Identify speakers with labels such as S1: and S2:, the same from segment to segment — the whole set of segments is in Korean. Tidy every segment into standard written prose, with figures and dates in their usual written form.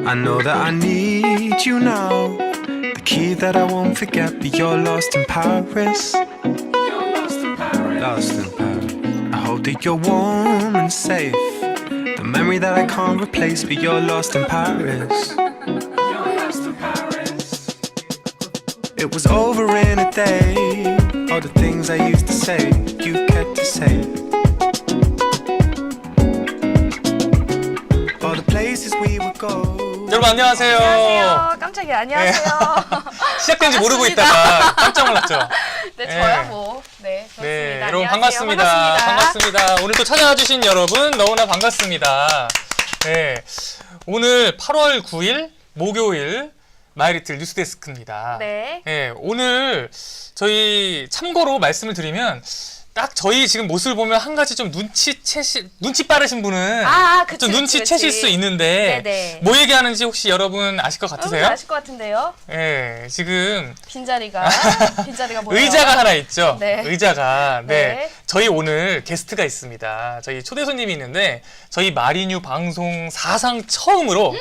S1: I know that I need you now. The key that I won't forget, but you're lost in Paris. Lost in Paris. I hope that you're warm and safe. The memory that I can't replace, but you're lost in Paris. It was over in a day. All the things I used to say, you kept to say. All the places we would go.
S2: 여러분 안녕하세요.
S3: 안녕하세요. 깜짝이야. 안녕하세요.
S2: 시작된지 모르고 있다가 깜짝 놀랐죠.
S3: 네, 저야 뭐. 네, 좋습니다.
S2: 네, 여러분
S3: 안녕하세요.
S2: 반갑습니다. 오늘 또 찾아와주신 여러분 너무나 반갑습니다. 네, 오늘 8월 9일 목요일 마이리틀 뉴스데스크입니다.
S3: 네.
S2: 네, 오늘 저희 참고로 말씀을 드리면 딱 저희 지금 모습을 보면 한 가지 좀 눈치 빠르신 분은
S3: 그치,
S2: 좀 눈치채실
S3: 그치.
S2: 수 있는데
S3: 네네.
S2: 뭐 얘기하는지 혹시 여러분 아실 것 같으세요?
S3: 아실 것 같은데요.
S2: 네, 지금
S3: 빈자리가 뭐예요?
S2: 의자가 하나 있죠.
S3: 네.
S2: 의자가. 네.
S3: 네.
S2: 저희 오늘 게스트가 있습니다. 저희 초대 손님이 있는데 저희 마리뉴 방송 사상 처음으로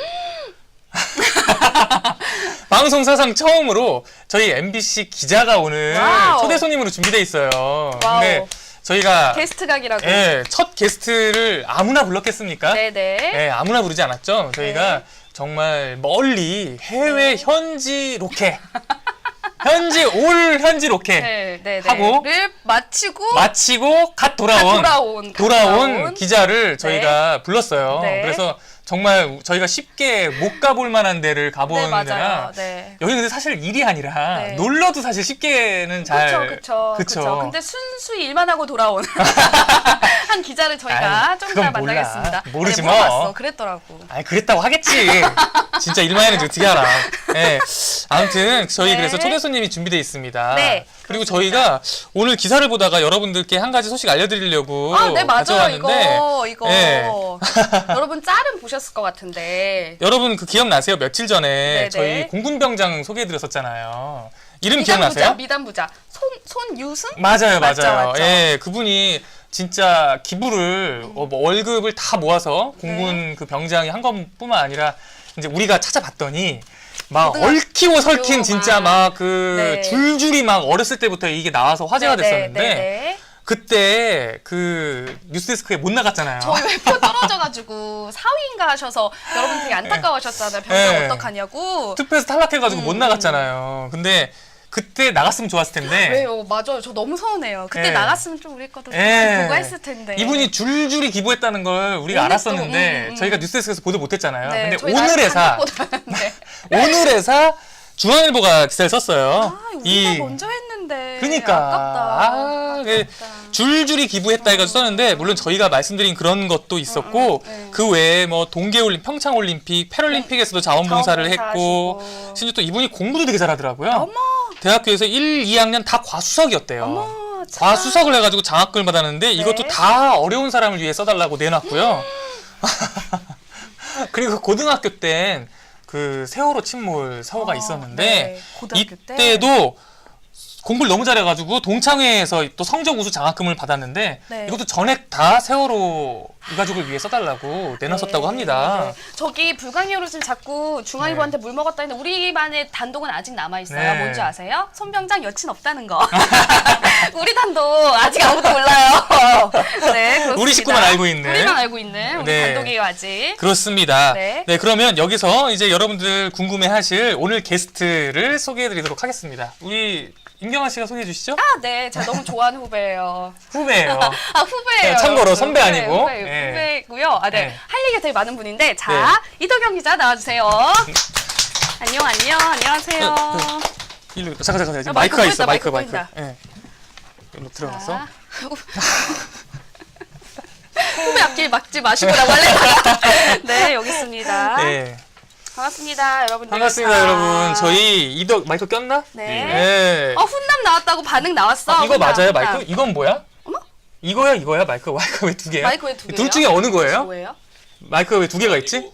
S2: 방송 사상 처음으로 저희 MBC 기자가 오늘
S3: 와우.
S2: 초대 손님으로 준비되어 있어요.
S3: 와우.
S2: 근데 저희가
S3: 게스트 각이라고.
S2: 예, 첫 게스트를 아무나 불렀겠습니까?
S3: 네네.
S2: 예, 아무나 부르지 않았죠. 저희가
S3: 네.
S2: 정말 멀리 해외
S3: 네.
S2: 현지 로켓 현지 로켓
S3: 네.
S2: 하고
S3: 를
S2: 마치고 갓 돌아온 기자를 저희가 불렀어요.
S3: 네.
S2: 그래서 정말 저희가 쉽게 못 가볼 만한 데를 가보는
S3: 네,
S2: 데라
S3: 맞아요. 네.
S2: 여기 근데 사실 일이 아니라
S3: 네.
S2: 놀러도 사실 쉽게는 잘
S3: 그쵸. 근데 순수 일만 하고 돌아온 한 기자를 저희가
S2: 아이,
S3: 좀
S2: 그건
S3: 이따
S2: 몰라.
S3: 만나겠습니다.
S2: 모르지
S3: 네,
S2: 뭐.
S3: 물어봤어. 그랬더라고.
S2: 아니 그랬다고 하겠지. 진짜 일만 했는지 어떻게 알아. 네. 아무튼 저희
S3: 네.
S2: 그래서 초대 손님이 준비되어 있습니다.
S3: 네,
S2: 그리고
S3: 그렇습니다.
S2: 저희가 오늘 기사를 보다가 여러분들께 한 가지 소식 알려드리려고
S3: 네, 맞아요.
S2: 가져왔는데
S3: 이거.
S2: 네.
S3: 여러분 짤은 보셨을 것 같은데.
S2: 여러분 그 기억나세요? 며칠 전에
S3: 네네.
S2: 저희 공군병장 소개해드렸었잖아요. 이름 기억나세요?
S3: 미담부자. 손유승?
S2: 맞아요.
S3: 맞죠.
S2: 예, 그분이 진짜 기부를 뭐 월급을 다 모아서 공군 그 병장이 한 것뿐만 아니라 이제 우리가 찾아봤더니 막 얽히고 설킨 진짜 막 그
S3: 네.
S2: 줄줄이 막 어렸을 때부터 이게 나와서 화제가 됐었는데
S3: 네네.
S2: 그때 그 뉴스데스크에 못 나갔잖아요.
S3: 저희 외표 떨어져가지고 4위인가 하셔서 여러분 되게 안타까워하셨잖아요. 병장
S2: 네.
S3: 어떡하냐고.
S2: 투표에서 탈락해가지고 못 나갔잖아요. 근데 그때 나갔으면 좋았을 텐데
S3: 왜요? 맞아요. 저 너무 서운해요. 그때
S2: 네.
S3: 나갔으면 좀 우리 것도
S2: 예.
S3: 보고 했을 텐데.
S2: 이분이 줄줄이 기부했다는 걸 우리가
S3: 오늘
S2: 알았었는데
S3: 또,
S2: 저희가 뉴스데스크에서 보도 못했잖아요.
S3: 네,
S2: 근데
S3: 저희
S2: 오늘에사 오늘에사 중앙일보가 기사를 썼어요.
S3: 우리가 먼저 했는데.
S2: 그러니까
S3: 아깝다.
S2: 그 줄줄이 기부했다 해가지고 썼는데 물론 저희가 말씀드린 그런 것도 있었고 그 외에 뭐 동계올림픽, 평창올림픽, 패럴림픽에서도 자원봉사를 했고
S3: 자원봉사하시고.
S2: 심지어 또 이분이 공부도 되게 잘하더라고요.
S3: 어머.
S2: 대학교에서 1, 2학년 다 과수석이었대요.
S3: 어머, 참.
S2: 과수석을 해가지고 장학금을 받았는데 이것도
S3: 네.
S2: 다 어려운 사람을 위해 써달라고 내놨고요. 그리고 고등학교 땐 그 세월호 침몰 사고가 있었는데
S3: 네. 고등학교 때?
S2: 이때도 공부를 너무 잘해가지고 동창회에서 또 성적 우수 장학금을 받았는데
S3: 네.
S2: 이것도 전액 다 세월호 유가족을 위해 써달라고 내놨었다고 합니다.
S3: 네. 저기 불광이 어르신 자꾸 중앙일보한테 물 먹었다 했는데 우리만의 단독은 아직 남아있어요.
S2: 네.
S3: 뭔지 아세요? 손병장 여친 없다는 거. 우리 단독 아직 아무도 몰라요. 네, 그렇습니다.
S2: 우리 식구만 알고 있는.
S3: 우리만 알고 있는 우리
S2: 네.
S3: 단독이에요 아직.
S2: 그렇습니다.
S3: 네.
S2: 네, 그러면 여기서 이제 여러분들 궁금해하실 오늘 게스트를 소개해드리도록 하겠습니다. 우리 임경아 씨가 소개해 주시죠?
S3: 네, 제가 너무 좋아하는 후배예요.
S2: 후배예요.
S3: 후배예요.
S2: 네, 참고로
S3: 여러분.
S2: 선배 아니고.
S3: 후배고요. 네.
S2: 네.
S3: 할 얘기가 되게 많은 분인데, 자, 이도경 기자 나와주세요. 안녕하세요.
S2: 일로 잠깐 지금
S3: 아,
S2: 마이크가 있어.
S3: 마이크
S2: 마이크.
S3: 보인다.
S2: 예. 일로 들어가서.
S3: 자, 후배 앞길 막지 마시고라고 할래. 네, 여기 있습니다.
S2: 네.
S3: 반갑습니다, 여러분들.
S2: 반갑습니다,
S3: 자.
S2: 여러분. 저희 이덕 마이크 꼈나?
S3: 네.
S2: 네.
S3: 훈남 나왔다고 반응 나왔어.
S2: 이거
S3: 훈남,
S2: 맞아요,
S3: 훈남.
S2: 마이크? 이건 뭐야?
S3: 어머?
S2: 이거야, 마이크 왜 두 개야?
S3: 마이크 왜 두 개예요?
S2: 둘 중에 어느 거예요?
S3: 뭐예요?
S2: 마이크가 왜 두 개가 있지?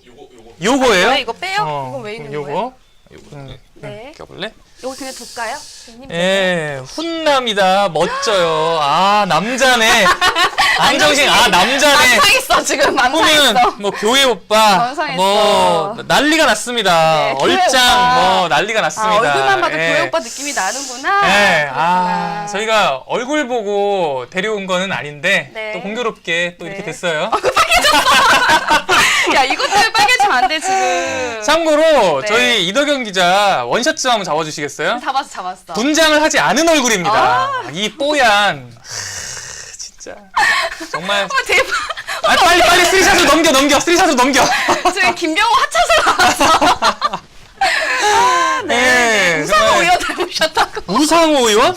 S2: 요거예요?
S3: 왜 이거 빼요? 이거 왜 있는
S2: 요거?
S3: 거예요? 네.
S2: 껴볼래?
S3: 이거 그냥 둘까요? 선생님?
S2: 예, 훈남이다. 멋져요. 아, 남자네. 안정신, 아, 남자네.
S3: 망상했어 지금 망상했어.
S2: 보면 뭐 교회 오빠
S3: 망상했어.
S2: 뭐 난리가 났습니다.
S3: 네, 교회
S2: 얼짱
S3: 오빠.
S2: 뭐 난리가 났습니다.
S3: 아, 얼굴만 봐도
S2: 예.
S3: 교회 오빠 느낌이 나는구나.
S2: 네,
S3: 그렇구나.
S2: 아, 저희가 얼굴 보고 데려온 거는 아닌데
S3: 네.
S2: 또 공교롭게 또
S3: 네.
S2: 이렇게 됐어요.
S3: 야 이것 때문에 빨개지면 안 돼 지금.
S2: 참고로
S3: 네.
S2: 저희 이덕영 기자 원샷 좀 한번 잡아주시겠어요?
S3: 잡았어.
S2: 분장을 하지 않은 얼굴입니다.
S3: 아.
S2: 이 뽀얀 진짜 정말.
S3: 대박.
S2: 아, 빨리 스리샷으로 넘겨 스리샷으로 넘겨.
S3: 지금 김병호 하차서 나왔어.
S2: 네,
S3: 우상호
S2: 정말.
S3: 의원 닮으셨다고.
S2: 우상호 의원?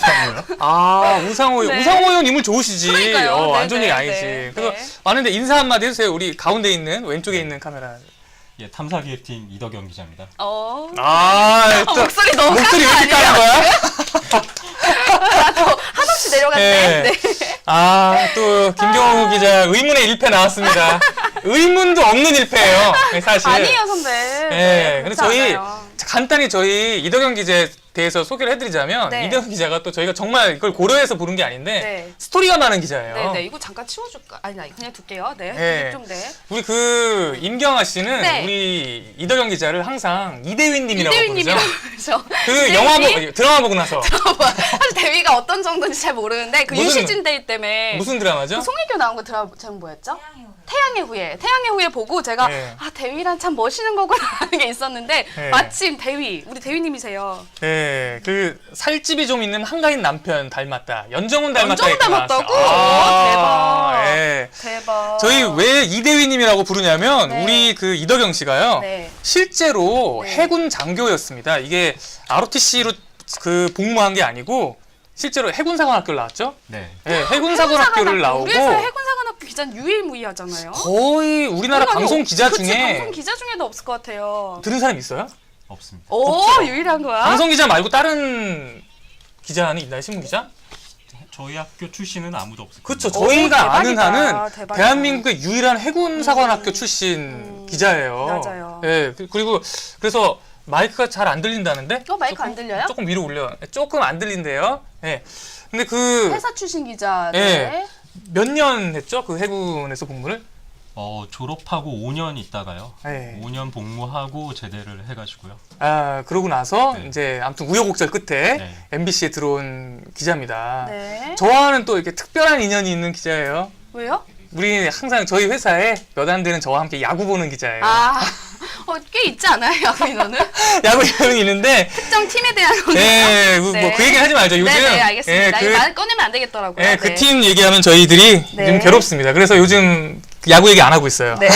S2: 아, 우상호 의원.
S3: 네.
S2: 우상호 의원 인물 좋으시지.
S3: 그러니까요.
S2: 안 좋은
S3: 네,
S2: 얘기
S3: 네,
S2: 아니지.
S3: 네.
S2: 그래서
S3: 네.
S2: 많은데 인사 한마디 해주세요. 우리 가운데 있는 왼쪽에 있는 카메라.
S4: 예, 탐사기획팀 이덕영 기자입니다.
S2: 아, 또
S3: 목소리 너무
S2: 목소리 왜 이렇게
S3: 깜짝
S2: 까는 거야?
S3: 나도 한없이 내려갔네.
S2: 네.
S3: 네.
S2: 아, 또 김경호 기자 의문의 1패 나왔습니다. 의문도 없는 1패예요. 사실.
S3: 아니에요 선배.
S2: 네, 근데 저희
S3: 않아요.
S2: 간단히 저희 이덕영 기자에 대해서 소개를 해드리자면
S3: 네.
S2: 이덕영 기자가 또 저희가 정말 이걸 고려해서 부른 게 아닌데
S3: 네.
S2: 스토리가 많은 기자예요.
S3: 네네 이거 잠깐 치워줄까? 아니 나 그냥 둘게요. 네.
S2: 네.
S3: 좀 네.
S2: 우리 그 임경아 씨는
S3: 네.
S2: 우리 이덕영 기자를 항상 이대휘님이라고 부르죠.
S3: 이대휘님이라고 그러죠.
S2: 그 영화 드라마 보고 나서
S3: 사실 대위가 어떤 정도인지 잘 모르는데 그
S2: 무슨-
S3: 유시진 대위 때문에
S2: 무슨 드라마죠?
S3: 그 송혜교 나온 거 드라마 제목 뭐였죠? 태양의 후예 보고 제가
S2: 네.
S3: 아 대위란 참 멋있는 거구나 하는 게 있었는데
S2: 네.
S3: 마침 대위 우리 대위님이세요.
S2: 네, 그 살집이 좀 있는 한가인 남편 닮았다. 연정훈 닮았다.
S3: 연정훈
S2: 이렇게
S3: 닮았다고?
S2: 나왔어요.
S3: 대박.
S2: 예.
S3: 대박.
S2: 저희 왜 이대휘님이라고 부르냐면
S3: 네.
S2: 우리 그 이덕영 씨가요.
S3: 네.
S2: 실제로
S3: 네.
S2: 해군 장교였습니다. 이게 ROTC로 그 복무한 게 아니고 실제로 해군사관학교를 나왔죠.
S4: 네.
S2: 네, 해군사관학교를 나오고
S3: 우리에서 해군사관학교 기자는 유일무이하잖아요.
S2: 거의 우리나라
S3: 아니,
S2: 방송 기자
S3: 그치,
S2: 중에
S3: 방송 기자 중에도 없을 것 같아요.
S2: 들은 사람 있어요?
S4: 없습니다.
S3: 오
S2: 없죠.
S3: 유일한 거야?
S2: 방송 기자 말고 다른 기자는 있나요? 신문 기자?
S4: 저희 학교 출신은 아무도 없습니다.
S2: 그렇죠.
S3: 오,
S2: 저희가 아는
S3: 대박이다.
S2: 한은
S3: 대박이다.
S2: 대한민국의 유일한 해군사관학교 출신 기자예요.
S3: 맞아요.
S2: 예, 그리고 그래서 마이크가 잘 안 들린다는데?
S3: 마이크 안 들려요?
S2: 조금 위로 올려. 조금 안 들린대요. 예. 근데 그
S3: 회사 출신 기자.
S2: 예.
S3: 네.
S2: 몇 년 했죠? 그 해군에서 복무를?
S4: 졸업하고 5년 있다가요.
S2: 네.
S4: 5년 복무하고 제대를 해가지고요.
S2: 아, 그러고 나서
S4: 네.
S2: 이제 아무튼 우여곡절 끝에
S4: 네.
S2: MBC에 들어온 기자입니다.
S3: 네.
S2: 저와는 또 이렇게 특별한 인연이 있는 기자예요.
S3: 왜요?
S2: 우리 항상 저희 회사에 몇 안 되는 저와 함께 야구 보는 기자예요.
S3: 아, 꽤 있지 않아요, 야구 인원은?
S2: 야구 인연이 있는데
S3: 특정 팀에 대한
S2: 네,
S3: 네.
S2: 뭐 그 얘기는 하지 말죠. 요즘
S3: 네, 알겠습니다.
S2: 예,
S3: 이거 말 꺼내면 안 되겠더라고요.
S2: 예, 그 팀 얘기하면 저희들이
S3: 네.
S2: 좀 괴롭습니다. 그래서 요즘 야구 얘기 안 하고 있어요.
S3: 네.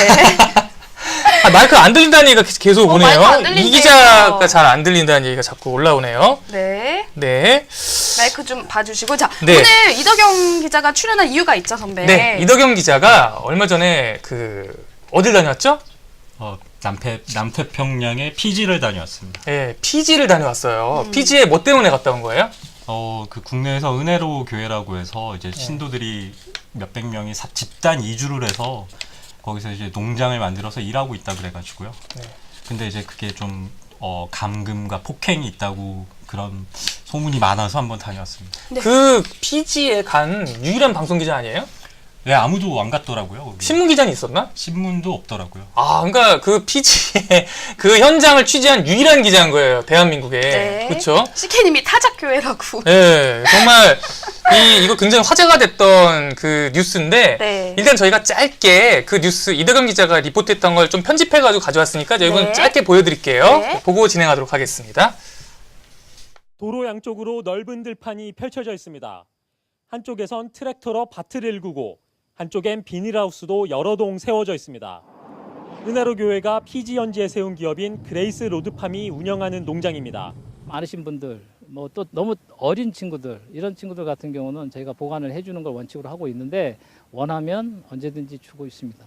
S2: 아, 마이크 안 들린다는 얘기가 계속 오네요.
S3: 마이크 안 들린대요.
S2: 이 기자가 잘 안 들린다는 얘기가 자꾸 올라오네요.
S3: 네.
S2: 네.
S3: 마이크 좀 봐주시고. 자,
S2: 네.
S3: 오늘 이덕영 기자가 출연한 이유가 있죠, 선배.
S2: 네. 이덕영 기자가 얼마 전에 어딜 다녔죠?
S4: 남태평양에 피지를 다녀왔습니다.
S2: 예, 피지를 다녀왔어요. 피지에 뭐 때문에 갔다 온 거예요?
S4: 그 국내에서 은혜로 교회라고 해서 이제 신도들이 몇백 명이 집단 이주를 해서 거기서 이제 농장을 만들어서 일하고 있다 그래가지고요.
S2: 네.
S4: 근데 이제 그게 좀 감금과 폭행이 있다고 그런 소문이 많아서 한번 다녀왔습니다.
S3: 네.
S2: 그 피지에 간 유일한 방송 기자 아니에요?
S4: 네, 아무도 안 갔더라고요. 거기.
S2: 신문 기자는 있었나?
S4: 신문도 없더라고요.
S2: 아, 그러니까 그 피지에 그 현장을 취재한 유일한 기자인 거예요. 대한민국에.
S3: 네.
S2: 그렇죠?
S3: CK님이 타작교회라고.
S2: 네, 정말 이거 굉장히 화제가 됐던 그 뉴스인데
S3: 네.
S2: 일단 저희가 짧게 그 뉴스 이덕영 기자가 리포트했던 걸 좀 편집해가지고 가져왔으니까 여러분
S3: 네.
S2: 짧게 보여드릴게요.
S3: 네.
S2: 보고 진행하도록 하겠습니다.
S5: 도로 양쪽으로 넓은 들판이 펼쳐져 있습니다. 한쪽에선 트랙터로 밭을 일구고 한쪽엔 비닐하우스도 여러 동 세워져 있습니다. 은혜로 교회가 피지 현지에 세운 기업인 그레이스 로드팜이 운영하는 농장입니다.
S6: 많으신 분들, 뭐 또 너무 어린 친구들, 이런 친구들 같은 경우는 저희가 보관을 해주는 걸 원칙으로 하고 있는데 원하면 언제든지 주고 있습니다.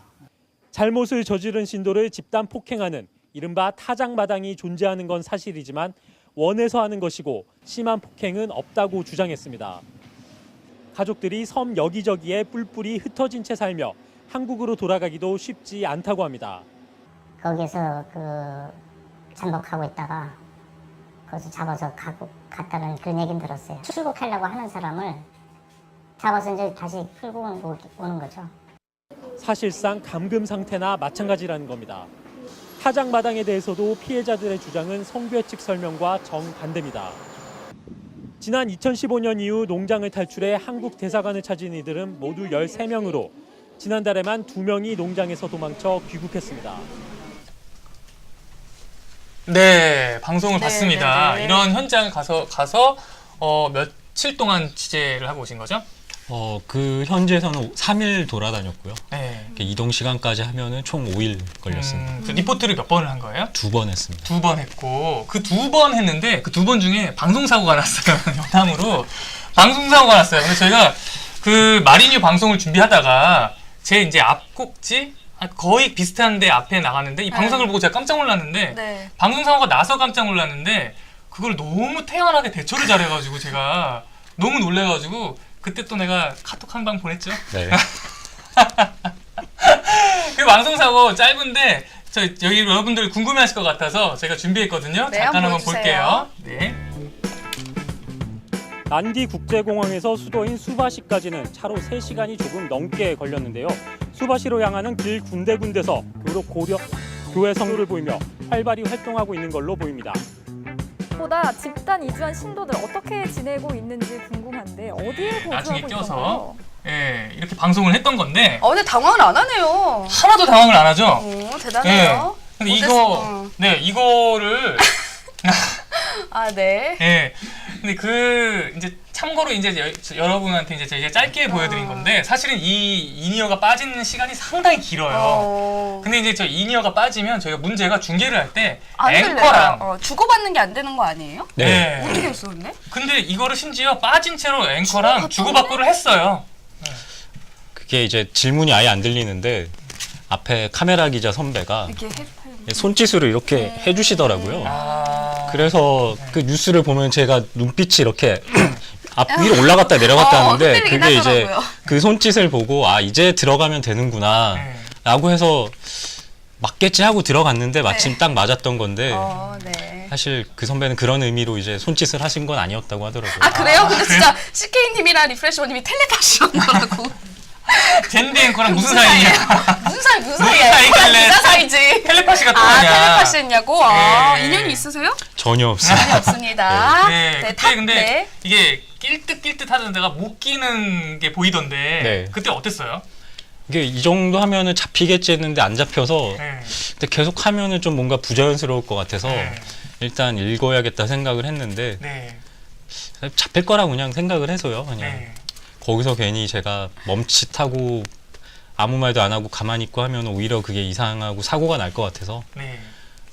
S5: 잘못을 저지른 신도를 집단 폭행하는 이른바 타작마당이 존재하는 건 사실이지만 원해서 하는 것이고 심한 폭행은 없다고 주장했습니다. 가족들이 섬 여기저기에 뿔뿔이 흩어진 채 살며 한국으로 돌아가기도 쉽지 않다고 합니다.
S7: 거기서 잠복하고 있다가 거기서 잡아서 갔다는 그런 얘기는 들었어요. 출국하려고 하는 사람을 잡아서 이제 다시 끌고 오는 거죠.
S5: 사실상 감금 상태나 마찬가지라는 겁니다. 타작 마당에 대해서도 피해자들의 주장은 성교회 측 설명과 정반대입니다. 지난 2015년 이후 농장을 탈출해 한국 대사관을 찾은 이들은 모두 13명으로 지난달에만 2명이 농장에서 도망쳐 귀국했습니다.
S2: 네, 방송을
S3: 네,
S2: 봤습니다.
S3: 네, 네.
S2: 이런 현장을 가서 며칠 동안 취재를 하고 오신 거죠?
S4: 그 현지에서는 3일 돌아다녔고요.
S2: 네.
S4: 이렇게 이동 시간까지 하면은 총 5일 걸렸습니다.
S2: 그 리포트를 몇 번을 한 거예요?
S4: 2번 했습니다.
S2: 2번 했고 그 2번 했는데 그 2번 중에 방송사고가 났어요. 여담으로 방송사고가 났어요. 그래서 저희가 그 마리뉴 방송을 준비하다가 제 이제 앞꼭지 거의 비슷한데 앞에 나갔는데 이 방송을 보고 제가 깜짝 놀랐는데
S3: 네.
S2: 방송사고가 나서 깜짝 놀랐는데 그걸 너무 태연하게 대처를 잘해가지고 제가 너무 놀래가지고 그때 또 내가 카톡 한 방 보냈죠.
S4: 네.
S2: 그 방송사고 짧은데 여기 여러분들 궁금해하실 것 같아서 제가 준비했거든요.
S3: 네,
S2: 잠깐 한번
S3: 한번
S2: 볼게요. 네.
S5: 난디 국제공항에서 수도인 수바시까지는 차로 3시간이 조금 넘게 걸렸는데요. 수바시로 향하는 길 군데군데서 교회 성도를 보이며 활발히 활동하고 있는 걸로 보입니다.
S8: 보다 집단 이주한 신도들 어떻게 지내고 있는지 궁금한데 어디에
S2: 나중에
S8: 거주하고
S2: 껴서
S8: 있던가요?
S2: 예, 이렇게 방송을 했던 건데
S3: 근데 당황을 안 하네요.
S2: 하나도 당황을 안 하죠.
S3: 오, 대단해요.
S2: 근데
S3: 어땠어?
S2: 이거를
S3: 아, 네.
S2: 예. 근데 이제 참고로 이제 여러분한테 이제 제가 짧게 보여드린 건데 사실은 이 이니어가 빠지는 시간이 상당히 길어요. 근데 이제 저 이니어가 빠지면 저희가 문제가 중계를 할 때
S3: 안
S2: 앵커랑
S3: 들려요. 주고받는 게 안 되는 거 아니에요?
S2: 네.
S3: 어떻게 했어, 근데?
S2: 근데 이거를 심지어 빠진 채로 앵커랑 주고받고를 했어요.
S4: 그게 이제 질문이 아예 안 들리는데 앞에 카메라 기자 선배가
S3: 이렇게 해주려고.
S4: 손짓으로 이렇게 해주시더라고요.
S2: 아.
S4: 그래서 그 뉴스를 보면 제가 눈빛이 이렇게 앞 위로 올라갔다 내려갔다 하는데
S3: 흔들리긴
S4: 그게 이제
S3: 하더라고요.
S4: 그 손짓을 보고 이제 들어가면 되는구나 라고 해서 맞겠지 하고 들어갔는데 마침 딱 맞았던 건데
S3: 네.
S4: 사실 그 선배는 그런 의미로 이제 손짓을 하신 건 아니었다고 하더라고요.
S3: 아, 그래요? 근데 진짜 CK님이랑 리프레시버님이 텔레파시한 거라고.
S2: 젠디 앵커랑 무슨 사이냐?
S3: 무슨 사이야?
S2: 사이길래
S3: 기자 사이지.
S2: 텔레파시가 또
S3: 아,
S2: 뭐냐?
S3: 텔레파시 했냐고?
S2: 네.
S3: 인연이 있으세요?
S4: 전혀 없어요.
S3: 전혀 없습니다.
S2: 네, 그때
S3: 탑,
S2: 근데
S3: 네.
S2: 이게 낄듯 하던 데가 못 끼는 게 보이던데
S4: 네.
S2: 그때 어땠어요?
S4: 이게 이 정도 하면은 잡히겠지 했는데 안 잡혀서
S2: 네.
S4: 근데 계속 하면은 좀 뭔가 부자연스러울 것 같아서
S2: 네.
S4: 일단 읽어야겠다 생각을 했는데
S2: 네.
S4: 잡힐 거라고 그냥 생각을 해서요. 그냥
S2: 네.
S4: 거기서 괜히 제가 멈칫하고 아무 말도 안 하고 가만히 있고 하면 오히려 그게 이상하고 사고가 날 것 같아서
S2: 네.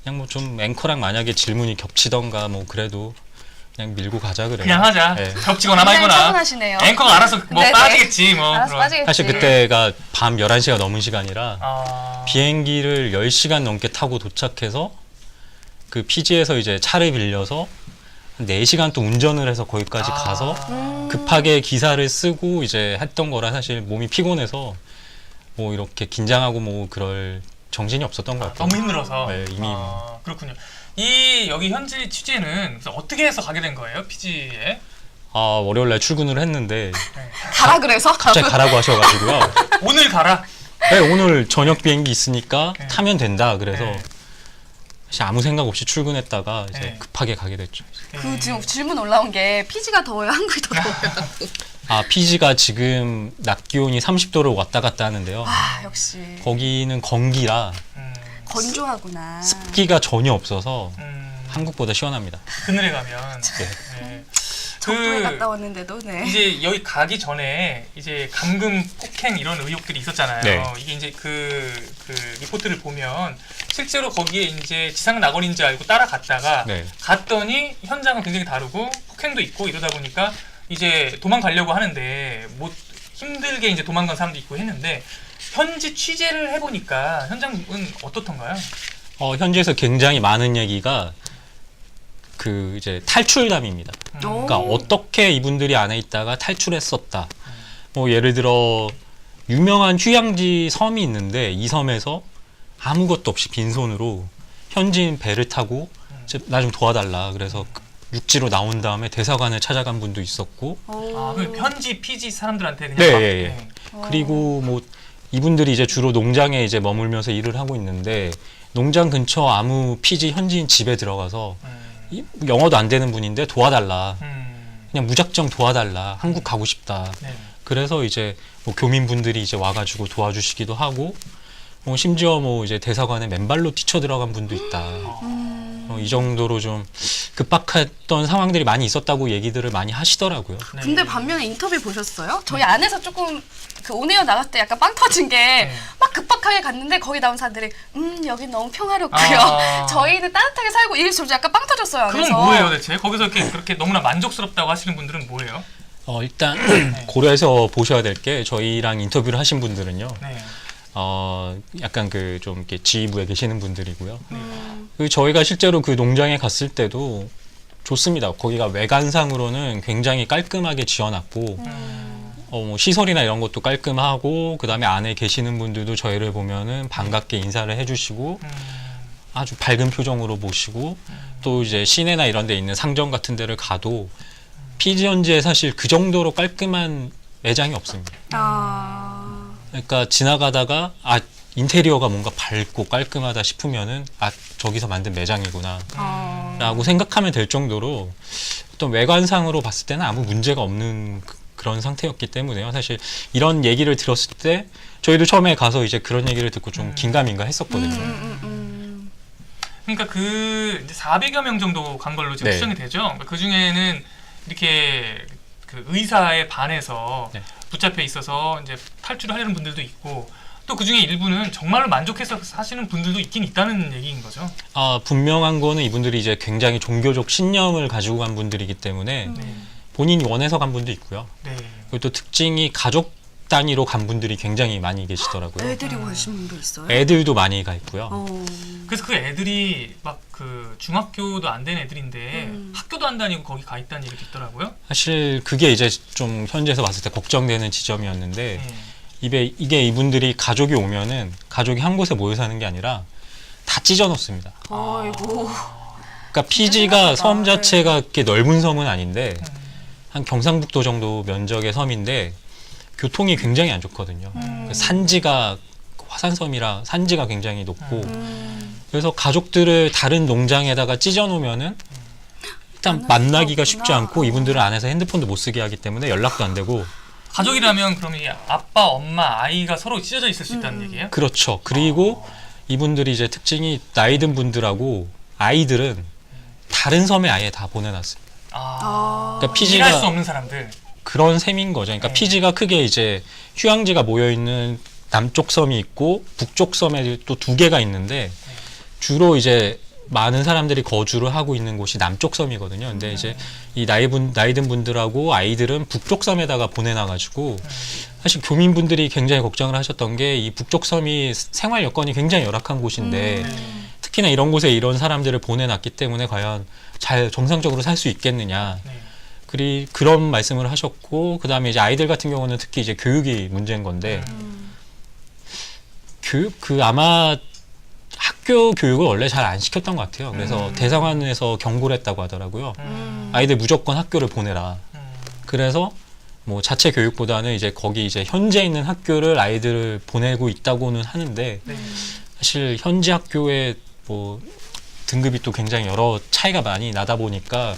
S4: 그냥 뭐 좀 앵커랑 만약에 질문이 겹치던가 뭐 그래도 그냥 밀고 가자 그래요.
S2: 그냥 하자.
S4: 네.
S2: 겹치거나
S3: 굉장히
S2: 말거나.
S3: 차분하시네요.
S2: 앵커가 알아서 뭐
S3: 네네.
S2: 빠지겠지 뭐.
S3: 알아서
S2: 그럼.
S3: 빠지겠지.
S4: 사실 그때가 밤 11시가 넘은 시간이라
S2: 아.
S4: 비행기를 10시간 넘게 타고 도착해서 그 피지에서 이제 차를 빌려서 4시간 또 운전을 해서 거기까지 가서 급하게 기사를 쓰고 이제 했던 거라 사실 몸이 피곤해서 뭐 이렇게 긴장하고 뭐 그럴 정신이 없었던 것 같아요.
S2: 너무 힘들어서.
S4: 네, 이미
S2: 그렇군요. 여기 현지 취재는 그래서 어떻게 해서 가게 된 거예요? 피지에?
S4: 월요일날 출근을 했는데
S3: 가라 그래서?
S4: 갑자기 가라고 하셔가지고요.
S2: 오늘 가라.
S4: 네, 오늘 저녁 비행기 있으니까
S2: 네.
S4: 타면 된다. 그래서
S2: 네.
S4: 사실 아무 생각 없이 출근했다가 이제
S2: 네.
S4: 급하게 가게 됐죠.
S3: 그 지금 질문 올라온 게 피지가 더워요? 한국이 더 더워요?
S4: 피지가 지금 낮 기온이 30도를 왔다 갔다 하는데요.
S3: 역시.
S4: 거기는 건기라
S3: 건조하구나.
S4: 습기가 전혀 없어서
S2: 음,
S4: 한국보다 시원합니다.
S2: 그늘에 가면.
S4: 네.
S2: 네.
S3: 적도에 갔다 왔는데도, 네.
S2: 이제 여기 가기 전에 이제 감금 폭행 이런 의혹들이 있었잖아요.
S4: 네.
S2: 이게 이제 그 리포트를 보면 실제로 거기에 이제 지상 낙원인 줄 알고 따라갔다가
S4: 네.
S2: 갔더니 현장은 굉장히 다르고 폭행도 있고 이러다 보니까 이제 도망가려고 하는데 못 힘들게 이제 도망간 사람도 있고 했는데 현지 취재를 해보니까 현장은 어떻던가요?
S4: 현지에서 굉장히 많은 얘기가 그 이제 탈출담입니다. 그러니까 어떻게 이분들이 안에 있다가 탈출했었다. 뭐 예를 들어 유명한 휴양지 섬이 있는데 이 섬에서 아무것도 없이 빈손으로 현지인 배를 타고 나 좀 도와달라. 그래서 육지로 나온 다음에 대사관을 찾아간 분도 있었고
S2: 그 현지 피지 사람들한테 그냥
S4: 네,
S2: 막,
S4: 예, 예. 그리고 뭐 이분들이 이제 주로 농장에 이제 머물면서 일을 하고 있는데 농장 근처 아무 피지 현지인 집에 들어가서 영어도 안 되는 분인데 도와달라. 그냥 무작정 도와달라. 한국 가고 싶다.
S2: 네.
S4: 그래서 이제 뭐 교민분들이 이제 와가지고 도와주시기도 하고 뭐 심지어 뭐 이제 대사관에 맨발로 뛰쳐 들어간 분도 있다. 이 정도로 좀 급박했던 상황들이 많이 있었다고 얘기들을 많이 하시더라고요.
S2: 네.
S3: 근데 반면에 인터뷰 보셨어요? 저희 안에서 조금 그 온에어 나갔을 때 약간 빵 터진 게 막 급박하게 갔는데 거기 나온 사람들이 여긴 너무 평화롭고요. 저희는 따뜻하게 살고 이래서 약간 빵 터졌어요. 안에서.
S2: 그건 뭐예요 대체? 거기서 이렇게 그렇게 너무나 만족스럽다고 하시는 분들은 뭐예요?
S4: 일단 고려해서 보셔야 될 게 저희랑 인터뷰를 하신 분들은요.
S2: 네.
S4: 약간 그 좀 이렇게 지휘부에 계시는 분들이고요. 그 저희가 실제로 그 농장에 갔을 때도 좋습니다. 거기가 외관상으로는 굉장히 깔끔하게 지어놨고 뭐 시설이나 이런 것도 깔끔하고 그 다음에 안에 계시는 분들도 저희를 보면은 반갑게 인사를 해주시고 아주 밝은 표정으로 모시고 또 이제 시내나 이런 데 있는 상점 같은 데를 가도 피지 현지에 사실 그 정도로 깔끔한 매장이 없습니다. 그러니까 지나가다가 인테리어가 뭔가 밝고 깔끔하다 싶으면은 저기서 만든 매장이구나 라고 생각하면 될 정도로 어떤 외관상으로 봤을 때는 아무 문제가 없는 그런 상태였기 때문에요. 사실 이런 얘기를 들었을 때 저희도 처음에 가서 이제 그런 얘기를 듣고 좀 긴가민가 했었거든요.
S2: 그러니까 그 이제 400여 명 정도 간 걸로 지금
S4: 네.
S2: 추정이 되죠. 그러니까 그 중에는 이렇게 그 의사에 반해서
S4: 네.
S2: 붙잡혀 있어서 이제 탈출을 하려는 분들도 있고 또 그 중에 일부는 정말로 만족해서 사시는 분들도 있긴 있다는 얘기인 거죠.
S4: 분명한 거는 이분들이 이제 굉장히 종교적 신념을 가지고 간 분들이기 때문에 본인이 원해서 간 분도 있고요.
S2: 네.
S4: 그리고 또 특징이 가족 단위로 간 분들이 굉장히 많이 계시더라고요.
S3: 애들이 가신 분도 있어요?
S4: 애들도 많이 가 있고요.
S2: 그래서 그 애들이 막 그 중학교도 안 된 애들인데 학교도 안 다니고 거기 가 있다는 얘기도 있더라고요.
S4: 사실 그게 이제 좀 현지에서 봤을 때 걱정되는 지점이었는데
S2: 네.
S4: 이게 이분들이 가족이 오면은 가족이 한 곳에 모여 사는 게 아니라 다 찢어 놓습니다.
S3: 아이고.
S4: 그러니까 피지가 섬 자체가 그렇게 넓은 섬은 아닌데 한 경상북도 정도 면적의 섬인데 교통이 굉장히 안 좋거든요. 산지가 화산섬이라 산지가 굉장히 높고 그래서 가족들을 다른 농장에다가 찢어 놓으면은 일단 만나기가 쉽지 않고 이분들은 안에서 핸드폰도 못 쓰게 하기 때문에 연락도 안 되고
S2: 가족이라면 그럼 이 아빠, 엄마, 아이가 서로 찢어져 있을 수 있다는 얘기예요?
S4: 그렇죠. 그리고 이분들이 이제 특징이 나이 든 분들하고 아이들은 다른 섬에 아예 다 보내놨습니다. 그러니까 피지가
S2: 일할 수 없는 사람들.
S4: 그런 셈인 거죠. 그러니까 피지가 크게 이제 휴양지가 모여 있는 남쪽 섬이 있고 북쪽 섬에 또 2개가 있는데 주로 이제 많은 사람들이 거주를 하고 있는 곳이 남쪽 섬이거든요. 근데 이제 이 나이 든 분들하고 아이들은 북쪽 섬에다가 보내놔가지고 사실 교민분들이 굉장히 걱정을 하셨던 게 이 북쪽 섬이 생활 여건이 굉장히 열악한 곳인데 특히나 이런 곳에 이런 사람들을 보내놨기 때문에 과연 잘 정상적으로 살 수 있겠느냐. 그런 말씀을 하셨고 그다음에 이제 아이들 같은 경우는 특히 이제 교육이 문제인 건데 아마 학교 교육을 원래 잘 안 시켰던 것 같아요. 그래서 대사관에서 경고를 했다고 하더라고요. 아이들 무조건 학교를 보내라. 그래서 뭐 자체 교육보다는 이제 거기 이제 현재 있는 학교를 아이들을 보내고 있다고는 하는데 사실 현지 학교의 뭐 등급이 또 굉장히 여러 차이가 많이 나다 보니까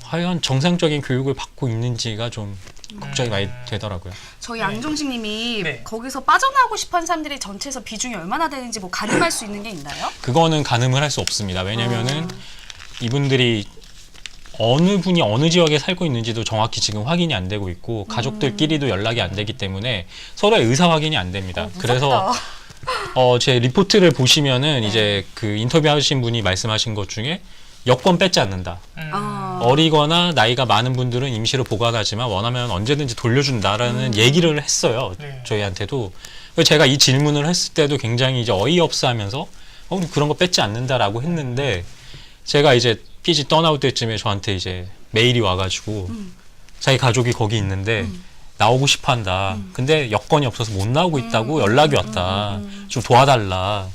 S4: 과연 정상적인 교육을 받고 있는지가 좀 걱정이 많이 되더라고요.
S3: 저희 안종식 님이
S2: 네.
S3: 거기서 빠져나오고 싶어하는 사람들이 전체에서 비중이 얼마나 되는지 뭐 가늠할 수 있는 게 있나요?
S4: 그거는 가늠을 할 수 없습니다. 왜냐면은 이분들이 어느 분이 어느 지역에 살고 있는지도 정확히 지금 확인이 안 되고 있고 가족들끼리도 연락이 안 되기 때문에 서로의 의사 확인이 안 됩니다. 그래서 제 리포트를 보시면은 이제 그 인터뷰하신 분이 말씀하신 것 중에 여권 뺏지 않는다. 어리거나 나이가 많은 분들은 임시로 보관하지만 원하면 언제든지 돌려준다라는 얘기를 했어요.
S2: 네.
S4: 저희한테도. 그래서 제가 이 질문을 했을 때도 굉장히 이제 어이없어 하면서 우리 그런 거 뺏지 않는다라고 했는데 제가 이제 피지 떠나올 때쯤에 저한테 이제 메일이 와가지고 자기 가족이 거기 있는데 나오고 싶어 한다. 근데 여건이 없어서 못 나오고 있다고 연락이 왔다. 좀 도와달라.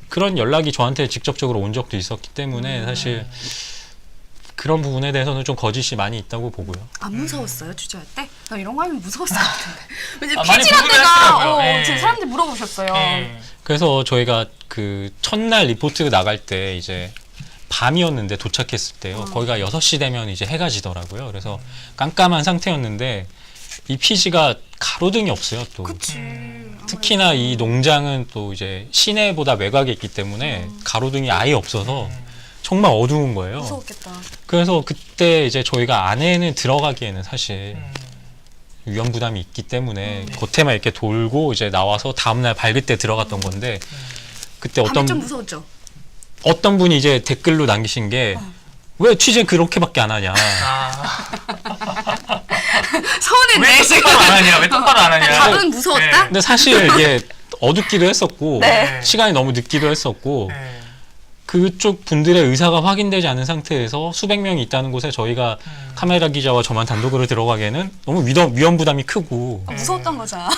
S4: 그런 연락이 저한테 직접적으로 온 적도 있었기 때문에 사실 그런 부분에 대해서는 좀 거짓이 많이 있다고 보고요.
S3: 안 무서웠어요 취재할 때? 나 이런 거 하면 무서웠을 것 같은데. 왠지
S2: 많이
S3: 피지란
S2: 궁금해
S3: 데가
S2: 하시더라고요. 예.
S3: 지금 사람들이 물어보셨어요.
S4: 그래서 저희가 그 첫날 리포트 나갈 때 이제 밤이었는데 도착했을 때요. 거기가 6시 되면 이제 해가 지더라고요. 그래서 깜깜한 상태였는데 이 피지가 가로등이 없어요. 또
S3: 그치.
S4: 특히나 이 농장은 또 이제 시내보다 외곽에 있기 때문에 가로등이 아예 없어서 정말 어두운 거예요.
S3: 무서웠겠다.
S4: 그래서 그때 이제 저희가 안에는 들어가기에는 사실 위험 부담이 있기 때문에 겉에만 이렇게 돌고 이제 나와서 다음날 밝을 때 들어갔던 건데 그때
S3: 밤에 좀 무서웠죠?
S4: 어떤 분이 이제 댓글로 남기신 게 왜 취재 그렇게밖에 안 하냐.
S3: 서운했네.
S2: 왜 똑바로 안 하냐? 왜 똑바로 안 하냐?
S3: 답은 무서웠다?
S4: 근데 사실 이게 어둡기도 했었고
S3: 네.
S4: 시간이 너무 늦기도 했었고
S2: 네.
S4: 그쪽 분들의 의사가 확인되지 않은 상태에서 수백 명이 있다는 곳에 저희가 카메라 기자와 저만 단독으로 들어가기에는 너무 위험 부담이 크고
S3: 무서웠던 거잖아.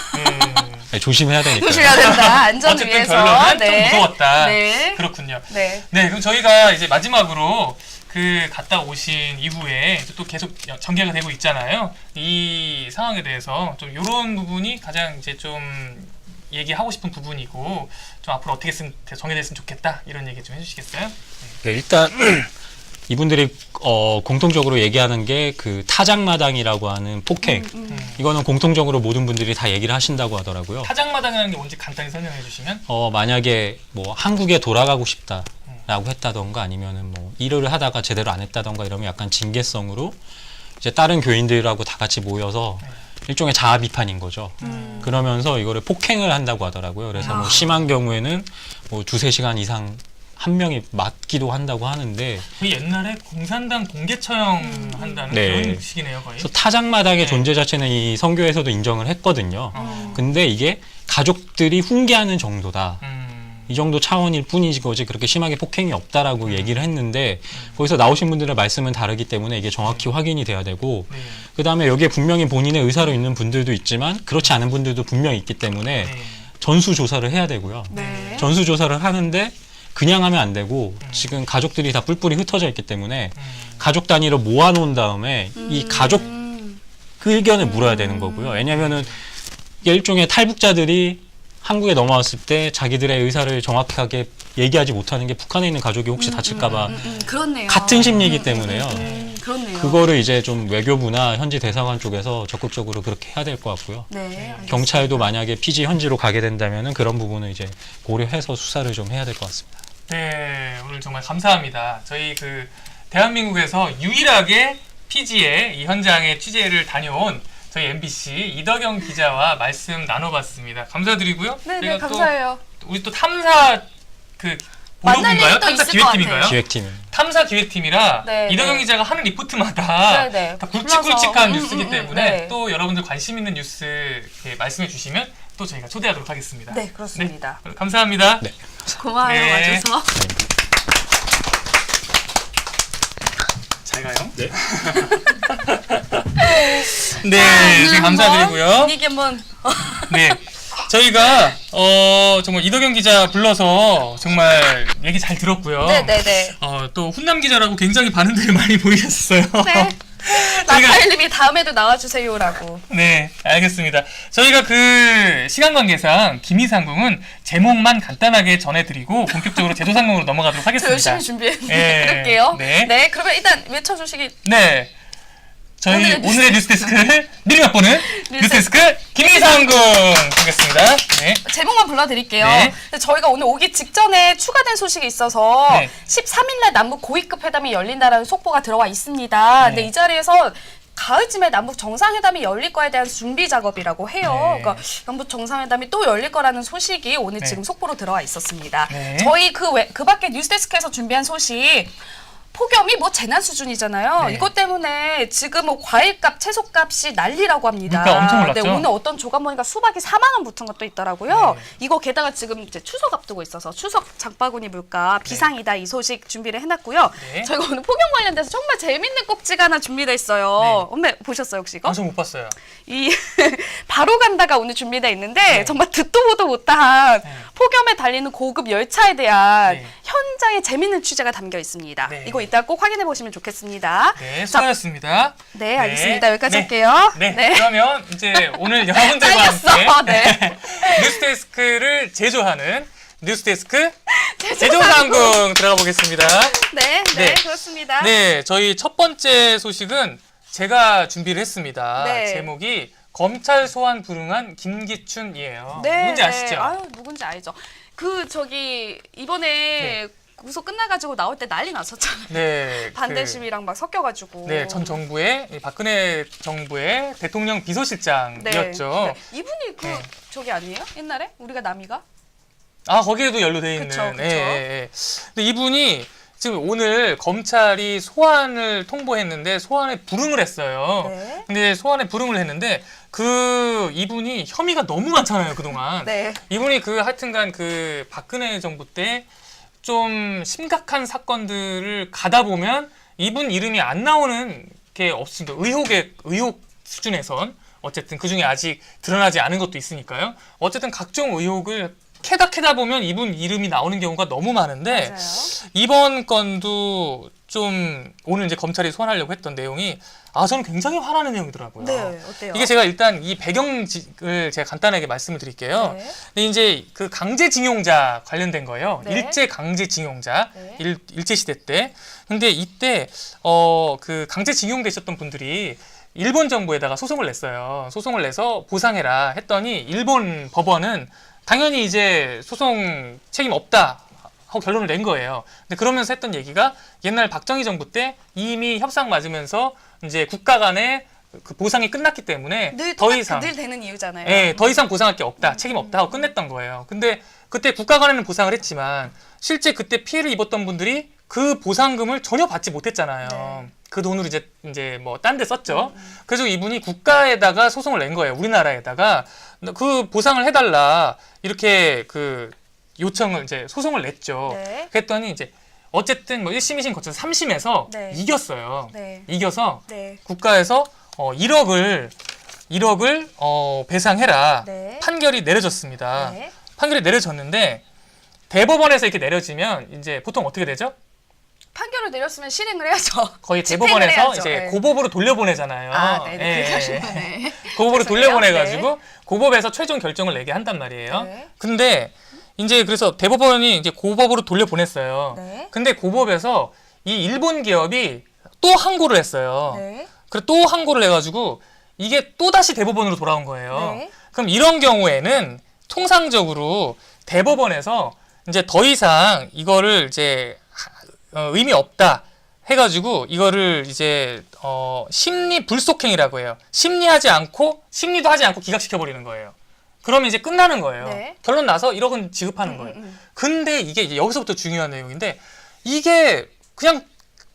S4: 네, 조심해야 되니까.
S3: 조심해야 된다. 안전을
S2: 어쨌든
S3: 위해서.
S2: 결론은
S3: 네.
S2: 좀 무서웠다.
S3: 네.
S2: 그렇군요.
S3: 네.
S2: 네, 그럼 저희가 이제 마지막으로 그 갔다 오신 이후에 또 계속 전개가 되고 있잖아요. 이 상황에 대해서 좀 이런 부분이 가장 이제 좀 얘기하고 싶은 부분이고 좀 앞으로 어떻게 정해됐으면 좋겠다 이런 얘기 좀 해주시겠어요?
S4: 네, 일단 이분들이 공통적으로 얘기하는 게 그 타작마당이라고 하는 폭행. 이거는 공통적으로 모든 분들이 다 얘기를 하신다고 하더라고요.
S2: 타작마당이라는 게 뭔지 간단히 설명해 주시면.
S4: 만약에 뭐 한국에 돌아가고 싶다라고 했다던가 아니면은 뭐 일을 하다가 제대로 안 했다던가 이러면 약간 징계성으로 이제 다른 교인들하고 다 같이 모여서 일종의 자아 비판인 거죠. 그러면서 이거를 폭행을 한다고 하더라고요. 그래서 뭐 심한 경우에는 뭐 2-3시간 이상 한 명이 맞기도 한다고 하는데
S2: 그 옛날에 공산당 공개 처형한다는
S4: 네.
S2: 그런 식이네요, 거의.
S4: 그래서 타작마당의
S2: 네.
S4: 존재 자체는 이 선교에서도 인정을 했거든요. 근데 이게 가족들이 훈계하는 정도다. 이 정도 차원일 뿐이지 거지 그렇게 심하게 폭행이 없다라고 얘기를 했는데 거기서 나오신 분들의 말씀은 다르기 때문에 이게 정확히 확인이 돼야 되고
S2: 네.
S4: 그다음에 여기에 분명히 본인의 의사로 있는 분들도 있지만 그렇지 않은 분들도 분명히 있기 때문에
S2: 네.
S4: 전수조사를 해야 되고요.
S3: 네.
S4: 전수조사를 하는데 그냥 하면 안 되고 지금 가족들이 다 뿔뿔이 흩어져 있기 때문에 가족 단위로 모아놓은 다음에 이 가족 의견을 물어야 되는 거고요. 왜냐면은 이게 일종의 탈북자들이 한국에 넘어왔을 때 자기들의 의사를 정확하게 얘기하지 못하는 게 북한에 있는 가족이 혹시 다칠까봐
S3: 그렇네요.
S4: 같은 심리이기 때문에요.
S3: 그렇네요.
S4: 그거를 이제 좀 외교부나 현지 대사관 쪽에서 적극적으로 그렇게 해야 될 것 같고요.
S3: 네. 알겠습니다.
S4: 경찰도 만약에 피지 현지로 가게 된다면은 그런 부분을 이제 고려해서 수사를 좀 해야 될 것 같습니다.
S2: 네, 오늘 정말 감사합니다. 저희 그 대한민국에서 유일하게 피지의 이 현장에 취재를 다녀온 저희 MBC 이덕영 기자와 말씀 나눠봤습니다. 감사드리고요.
S3: 네,
S2: 저희가
S3: 네, 감사해요.
S2: 또 우리 또 탐사 그
S3: 만날
S2: 보도부인가요?
S3: 일이 또
S2: 탐사
S3: 있을 것
S2: 기획팀인가요?
S3: 같아요.
S4: 기획팀.
S2: 탐사 기획팀이라
S3: 네,
S2: 이덕영
S3: 네.
S2: 기자가 하는 리포트마다
S3: 네, 네.
S2: 다 굵직굵직한
S3: 불러서.
S2: 뉴스이기 때문에
S3: 네.
S2: 또 여러분들 관심 있는 뉴스 이렇게 말씀해 주시면 또 저희가 초대하도록 하겠습니다.
S3: 네, 그렇습니다.
S2: 네, 감사합니다.
S4: 네.
S3: 고마워요,
S2: 네.
S3: 와줘서.
S2: 잘 가요.
S4: 네.
S2: 네,
S3: 오늘
S2: 감사드리고요.
S3: 한번 분위기 한번.
S2: 네. 저희가 정말 이덕영 기자 불러서 정말 얘기 잘 들었고요.
S3: 네네네.
S2: 또 훈남 기자라고 굉장히 반응들이 많이 보이셨어요.
S3: 네. 나파일님이 다음에도 나와주세요라고.
S2: 네, 알겠습니다. 저희가 그 시간 관계상 김이상궁은 제목만 간단하게 전해드리고 본격적으로 제도상궁으로 넘어가도록
S3: 저
S2: 하겠습니다.
S3: 열심히 준비했는데
S2: 네.
S3: 그럴게요.
S2: 네.
S3: 네, 그러면 일단 외쳐주시기.
S2: 네. 저희 오늘의 뉴스데스크를 미리 맛보는 뉴스데스크 김이상궁 보겠습니다. 네.
S3: 제목만 불러드릴게요.
S2: 네.
S3: 근데 저희가 오늘 오기 직전에 추가된 소식이 있어서
S2: 네.
S3: 13일날 남북 고위급 회담이 열린다라는 속보가 들어와 있습니다.
S2: 네.
S3: 근데 이 자리에서 가을쯤에 남북 정상회담이 열릴 거에 대한 준비 작업이라고 해요.
S2: 네.
S3: 그러니까 남북 정상회담이 또 열릴 거라는 소식이 오늘
S2: 네.
S3: 지금 속보로 들어와 있었습니다.
S2: 네.
S3: 저희 그 밖에 뉴스데스크에서 준비한 소식 폭염이 뭐 재난 수준이잖아요.
S2: 네.
S3: 이것 때문에 지금 뭐 과일값, 채소값이 난리라고 합니다.
S2: 물가 엄청 올랐죠?
S3: 네, 오늘 어떤 조간 보니까 수박이 4만 원 붙은 것도 있더라고요.
S2: 네.
S3: 이거 게다가 지금 이제 추석 앞두고 있어서 추석 장바구니 물가 비상이다 이 소식 준비를 해놨고요.
S2: 네.
S3: 저희가 오늘 폭염 관련돼서 정말 재밌는 꼭지가 하나 준비돼 있어요.
S2: 네.
S3: 엄마 보셨어요 혹시 이거?
S2: 저 못 봤어요.
S3: 이 바로 간다가 오늘 준비돼 있는데
S2: 네.
S3: 정말 듣도 보도 못한
S2: 네.
S3: 폭염에 달리는 고급 열차에 대한
S2: 네.
S3: 현장에 재밌는 취재가 담겨 있습니다.
S2: 네.
S3: 이거 이따 꼭 확인해 보시면 좋겠습니다.
S2: 네, 수고하셨습니다.
S3: 네, 알겠습니다. 여기까지
S2: 네.
S3: 할게요.
S2: 네. 그러면 이제 오늘 여러분들과
S3: 잘렸어.
S2: 함께
S3: 네.
S2: 뉴스데스크를 제조하는 뉴스데스크 제조상궁 들어가 보겠습니다.
S3: 네, 네,
S2: 네.
S3: 그렇습니다.
S2: 네, 저희 첫 번째 소식은 제가 준비를 했습니다.
S3: 네.
S2: 제목이 검찰 소환 불응한 김기춘이에요. 누군지 아시죠?
S3: 아유, 누군지 알죠. 그 저기 이번에 구속 끝나가지고 나올 때 난리 났었잖아요.
S2: 네,
S3: 반대심이랑 막 섞여가지고.
S2: 네, 전 정부의 이 박근혜 정부의 대통령 비서실장이었죠.
S3: 네. 이분이 그
S2: 네.
S3: 저기 아니에요? 옛날에 우리가 남이가?
S2: 아, 거기에도 연루돼 있는.
S3: 그쵸, 그쵸.
S2: 예, 예. 근데 이분이 지금 오늘 검찰이 소환을 통보했는데 소환에 불응을 했어요.
S3: 네.
S2: 근데 소환에 불응을 했는데 이분이 혐의가 너무 많잖아요, 그동안.
S3: 네.
S2: 이분이 하여튼간 박근혜 정부 때 좀 심각한 사건들을 가다 보면 이분 이름이 안 나오는 게 없습니다. 의혹 수준에선 어쨌든 그중에 아직 드러나지 않은 것도 있으니까요. 어쨌든 각종 의혹을 캐다 보면 이분 이름이 나오는 경우가 너무 많은데
S3: 맞아요.
S2: 이번 건도 좀 오늘 이제 검찰이 소환하려고 했던 내용이 저는 굉장히 화나는 내용이더라고요.
S3: 네, 어때요?
S2: 이게 제가 일단 이 배경을 제가 간단하게 말씀을 드릴게요.
S3: 네.
S2: 근데 이제 그 강제징용자 관련된 거예요.
S3: 네.
S2: 일제 강제징용자
S3: 네.
S2: 일제 시대 때. 근데 이때 그 강제징용되셨던 분들이 일본 정부에다가 소송을 냈어요. 소송을 내서 보상해라 했더니 일본 법원은 당연히 이제 소송 책임 없다 하고 결론을 낸 거예요. 근데 그러면서 했던 얘기가 옛날 박정희 정부 때 이미 협상 맞으면서 이제 국가 간의 그 보상이 끝났기 때문에 더 이상
S3: 늘 되는 이유잖아요.
S2: 예, 더 이상 보상할 게 없다, 책임 없다 하고 끝냈던 거예요. 근데 그때 국가 간에는 보상을 했지만 실제 그때 피해를 입었던 분들이 그 보상금을 전혀 받지 못했잖아요.
S3: 네.
S2: 그 돈으로 이제 뭐 딴 데 썼죠. 그래서 이분이 국가에다가 소송을 낸 거예요. 우리나라에다가 그 보상을 해달라 이렇게 그 요청을 이제 소송을 냈죠.
S3: 네.
S2: 그랬더니 이제 어쨌든 뭐 1심, 2심 거쳐서 3심에서
S3: 네.
S2: 이겼어요.
S3: 네.
S2: 이겨서
S3: 네.
S2: 국가에서 1억을 배상해라
S3: 네.
S2: 판결이 내려졌습니다.
S3: 네.
S2: 판결이 내려졌는데 대법원에서 이렇게 내려지면 이제 보통 어떻게 되죠?
S3: 판결을 내렸으면 실행을 해야죠.
S2: 거의
S3: 집행을
S2: 대법원에서
S3: 해야죠.
S2: 이제
S3: 네.
S2: 고법으로 돌려보내잖아요.
S3: 아, 네,
S2: 예.
S3: 그렇게 하시는 거네.
S2: 고법으로
S3: 죄송해요.
S2: 돌려보내가지고 고법에서 최종 결정을 내게 한단 말이에요.
S3: 네.
S2: 근데 이제 그래서 대법원이 이제 고법으로 돌려보냈어요.
S3: 네.
S2: 근데 고법에서 이 일본 기업이 또 항고를 했어요.
S3: 네.
S2: 그리고 또 항고를 해가지고 이게 또 다시 대법원으로 돌아온 거예요.
S3: 네.
S2: 그럼 이런 경우에는 통상적으로 대법원에서 이제 더 이상 이거를 이제 의미 없다 해가지고 이거를 이제 심리 불속행이라고 해요. 심리도 하지 않고 기각시켜 버리는 거예요. 그러면 이제 끝나는 거예요.
S3: 네.
S2: 결론 나서 1억은 지급하는 거예요. 근데 이게 이제 여기서부터 중요한 내용인데 이게 그냥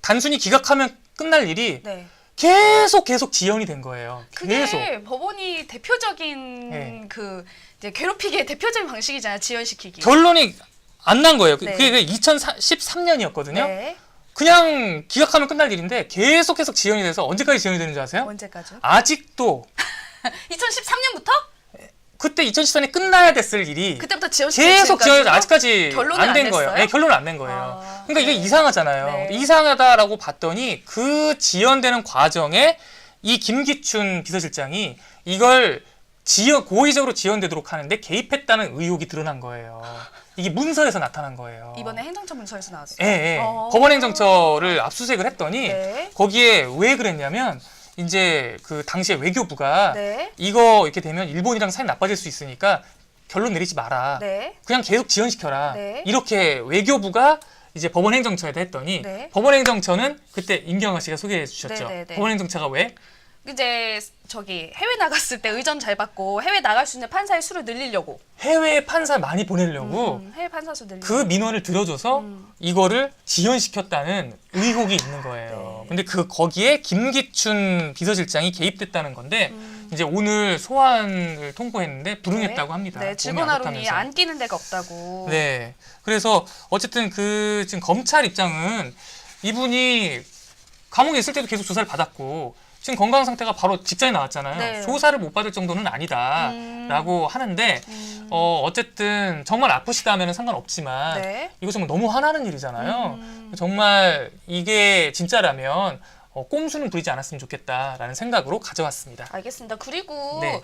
S2: 단순히 기각하면 끝날 일이
S3: 네.
S2: 계속 지연이 된 거예요.
S3: 그게
S2: 계속.
S3: 법원이 대표적인
S2: 네.
S3: 그 이제 괴롭히기의 대표적인 방식이잖아요. 지연시키기.
S2: 결론이 안 난 거예요.
S3: 네.
S2: 그게 2013년이었거든요.
S3: 네.
S2: 그냥 기각하면 끝날 일인데 계속 지연이 돼서 언제까지 지연이 되는 줄 아세요?
S3: 언제까지요?
S2: 아직도
S3: 2013년부터?
S2: 그때 2014년에 끝나야 됐을 일이
S3: 그때부터 지연시키기
S2: 계속 지연해서 아직까지
S3: 결론을
S2: 안
S3: 안
S2: 된 거예요.
S3: 냈어요?
S2: 네, 결론은 안 낸 거예요.
S3: 아,
S2: 그러니까 이게
S3: 네.
S2: 이상하잖아요.
S3: 네.
S2: 이상하다라고 봤더니 그 지연되는 과정에 이 김기춘 비서실장이 이걸 고의적으로 지연되도록 하는데 개입했다는 의혹이 드러난 거예요. 이게 문서에서 나타난 거예요.
S3: 이번에 행정처 문서에서 나왔어요.
S2: 예, 예.
S3: 어.
S2: 법원행정처를 압수수색을 했더니
S3: 네.
S2: 거기에 왜 그랬냐면 이제 그 당시에 외교부가
S3: 네.
S2: 이거 이렇게 되면 일본이랑 사이 나빠질 수 있으니까 결론 내리지 마라.
S3: 네.
S2: 그냥 계속 지연시켜라.
S3: 네.
S2: 이렇게 외교부가 이제 법원행정처에다 했더니
S3: 네.
S2: 법원행정처는 그때 임경아 씨가 소개해 주셨죠.
S3: 네, 네, 네.
S2: 법원행정처가 왜?
S3: 이제 저기 해외 나갔을 때 의전 잘 받고 해외 나갈 수 있는 판사의 수를 늘리려고.
S2: 해외 판사 많이 보내려고
S3: 해외 판사 수 늘리려고.
S2: 그 민원을 들어줘서 이거를 지연시켰다는 의혹이 있는 거예요.
S3: 네.
S2: 근데 거기에 김기춘 비서실장이 개입됐다는 건데 이제 오늘 소환을 통보했는데 불응했다고 합니다.
S3: 네,
S2: 몸이
S3: 증언하론이
S2: 안 좋다면서.
S3: 안 끼는 데가 없다고.
S2: 네. 그래서 어쨌든 지금 검찰 입장은 이분이 감옥에 있을 때도 계속 조사를 받았고 지금 건강 상태가 바로 직전에 나왔잖아요.
S3: 네.
S2: 조사를 못 받을 정도는 아니다라고 하는데 어쨌든 정말 아프시다면 상관없지만
S3: 네.
S2: 이거 정말 너무 화나는 일이잖아요. 정말 이게 진짜라면 꼼수는 부리지 않았으면 좋겠다라는 생각으로 가져왔습니다.
S3: 알겠습니다. 그리고
S2: 네.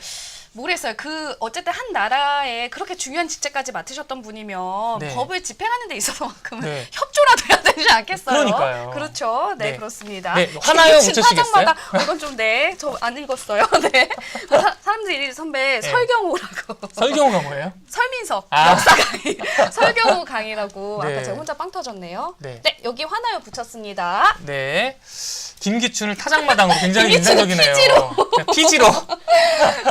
S3: 모르겠어요. 어쨌든 한 나라에 그렇게 중요한 직책까지 맡으셨던 분이면
S2: 네.
S3: 법을 집행하는 데 있어서만큼은
S2: 네.
S3: 협조라도 해야 되지 않겠어요?
S2: 그러니까요.
S3: 그렇죠. 네,
S2: 네.
S3: 그렇습니다.
S2: 네, 하나요?
S3: 지금
S2: 묻혀주시겠어요?
S3: 사장마다 이건 좀 네, 저 안 읽었어요. 네. 사람들이 선배 설경호라고.
S2: 설경우가 뭐예요?
S3: 설민석
S2: 아.
S3: 역사 강의 설경호 강의라고
S2: 네.
S3: 아까 제가 혼자 빵 터졌네요.
S2: 네.
S3: 네, 여기 화나요 붙였습니다.
S2: 네. 김기춘을 타장마당으로 굉장히
S3: 김기춘은
S2: 인상적이네요. 피지로.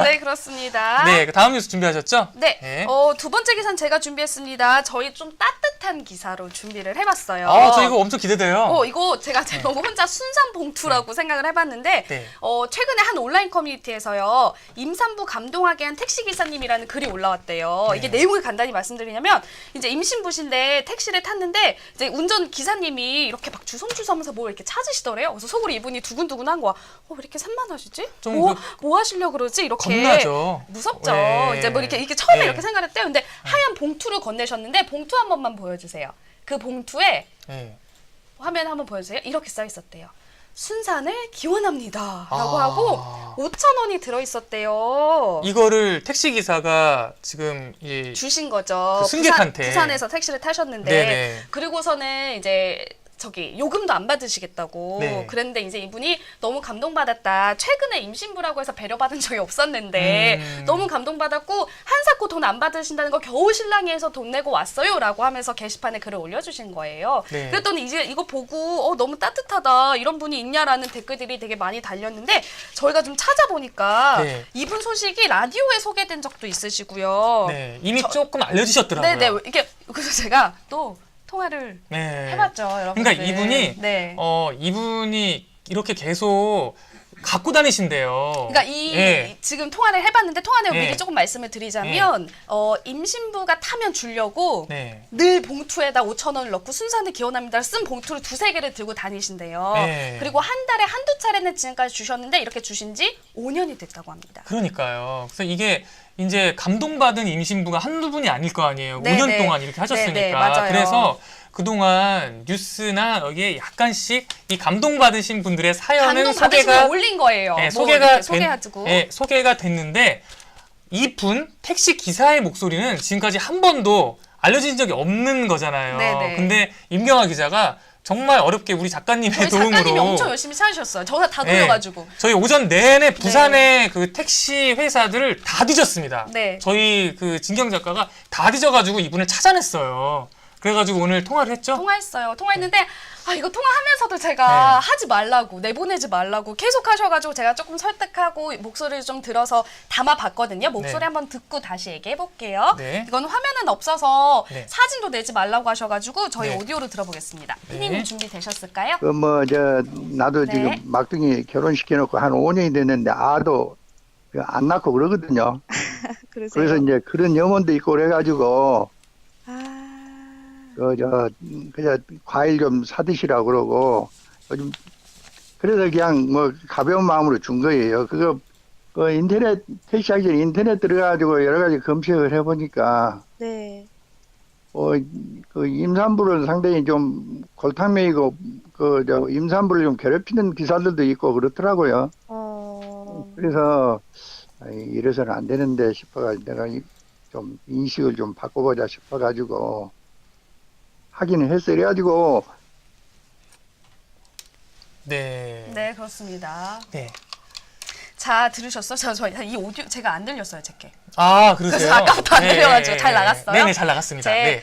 S3: 네, 그렇습니다.
S2: 네, 다음 뉴스 준비하셨죠?
S3: 네.
S2: 네.
S3: 두 번째 기사는 제가 준비했습니다. 저희 좀 따뜻한 기사로 준비를 해봤어요.
S2: 저 이거 엄청 기대돼요.
S3: 이거 제가 너무 혼자 순산 봉투라고 생각을 해봤는데,
S2: 네.
S3: 최근에 한 온라인 커뮤니티에서요, 임산부 감동하게 한 택시기사님이라는 글이 올라왔대요.
S2: 네.
S3: 이게 내용을 간단히 말씀드리냐면, 이제 임신부신데 택시를 탔는데, 이제 운전 기사님이 이렇게 막 주섬주섬하면서 뭘 이렇게 찾으시더래요. 그래서 속으로 이분이 두근두근한 거야. 왜 이렇게 산만하시지?
S2: 좀
S3: 뭐 하시려고 그러지? 이렇게.
S2: 겁나죠.
S3: 무섭죠.
S2: 네.
S3: 이제 뭐 이렇게 처음에
S2: 네.
S3: 이렇게 생각했대요. 근데 하얀 봉투를 건네셨는데, 봉투 한 번만 보여주세요. 그 봉투에
S2: 네.
S3: 화면 한번 보여주세요. 이렇게 써 있었대요. 순산을 기원합니다. 라고
S2: 아.
S3: 하고 5,000원이 들어있었대요.
S2: 이거를 택시 기사가 지금
S3: 주신 거죠.
S2: 그 승객한테.
S3: 부산에서 택시를 타셨는데
S2: 네네.
S3: 그리고서는 이제 요금도 안 받으시겠다고
S2: 네.
S3: 그랬는데 이제 이분이 너무 감동받았다. 최근에 임신부라고 해서 배려받은 적이 없었는데 너무 감동받았고 한사코 돈 안 받으신다는 거 겨우 신랑이해서 돈 내고 왔어요 라고 하면서 게시판에 글을 올려주신 거예요.
S2: 네.
S3: 그랬더니 이제 이거 보고 너무 따뜻하다 이런 분이 있냐라는 댓글들이 되게 많이 달렸는데 저희가 좀 찾아보니까
S2: 네.
S3: 이분 소식이 라디오에 소개된 적도 있으시고요.
S2: 네, 이미 조금 알려주셨더라고요.
S3: 네네. 이게 그래서 제가 또 통화를
S2: 네.
S3: 해봤죠, 여러분.
S2: 그러니까 이분이
S3: 네.
S2: 이분이 이렇게 계속 갖고 다니신대요.
S3: 그러니까
S2: 예.
S3: 지금 통화를 해봤는데 통화 내용
S2: 예.
S3: 미리 조금 말씀을 드리자면 임신부가 타면 주려고
S2: 네.
S3: 늘 봉투에다 5,000원을 넣고 순산을 기원합니다 쓴 봉투를 2-3개를 들고 다니신대요.
S2: 네.
S3: 그리고 한 달에 한두 차례는 지금까지 주셨는데 이렇게 주신 지 5년이 됐다고 합니다.
S2: 그러니까요. 그래서 이게 이제 감동받은 임신부가 한두 분이 아닐 거 아니에요.
S3: 네,
S2: 5년
S3: 네.
S2: 동안 이렇게 하셨으니까.
S3: 네, 네, 맞아요.
S2: 그래서 그동안 뉴스나 여기에 약간씩 이 감동받으신 분들의 사연은
S3: 감동 받으시면
S2: 소개가
S3: 올린 거예요.
S2: 네,
S3: 뭐 이렇게 소개해가지고.
S2: 소개가 됐는데 이분 택시 기사의 목소리는 지금까지 한 번도 알려진 적이 없는 거잖아요.
S3: 네네.
S2: 근데 임경아 기자가 정말 어렵게 우리 작가님의
S3: 저희
S2: 도움으로
S3: 작가님이 엄청 열심히 찾으셨어요. 전화 다 돌려가지고.
S2: 저희 오전 내내 부산의 그 택시 회사들을 다 뒤졌습니다.
S3: 네.
S2: 저희 그 진경 작가가 다 뒤져가지고 이분을 찾아냈어요. 그래가지고 오늘 통화를 했죠.
S3: 통화했어요. 통화했는데 이거 통화하면서도 제가
S2: 네.
S3: 하지 말라고 내보내지 말라고 계속 하셔가지고 제가 조금 설득하고 목소리를 좀 들어서 담아봤거든요. 목소리
S2: 네.
S3: 한번 듣고 다시 얘기해볼게요.
S2: 네.
S3: 이건 화면은 없어서
S2: 네.
S3: 사진도 내지 말라고 하셔가지고 저희
S2: 네.
S3: 오디오로 들어보겠습니다.
S2: 네.
S3: 피디님 준비되셨을까요?
S9: 나도
S3: 네.
S9: 지금 막둥이 결혼시켜놓고 한 5년이 됐는데 아도 안 낳고 그러거든요. 그래서 이제 그런 염원도 있고 그래가지고 그냥 과일 좀 사드시라고 그러고 요즘 그래서 그냥 뭐 가벼운 마음으로 준 거예요. 그거 인터넷 택시하기 전에 인터넷 들어가지고 여러 가지 검색을 해보니까
S8: 네.
S9: 그 임산부를 상당히 좀 골탕먹이고 임산부를 좀 괴롭히는 기사들도 있고 그렇더라고요. 그래서 이래서는 안 되는데 싶어가지고 내가 좀 인식을 좀 바꿔보자 싶어가지고 하기는 했어요. 그래가지고
S2: 네.
S3: 네, 그렇습니다.
S2: 네.
S3: 자, 들으셨어요? 이 오디오 제가 안 들렸어요, 제게.
S2: 아, 그러세요?
S3: 그래서 아까부터 안 들려가지고 잘 나갔어요?
S2: 네네, 잘 나갔습니다. 네.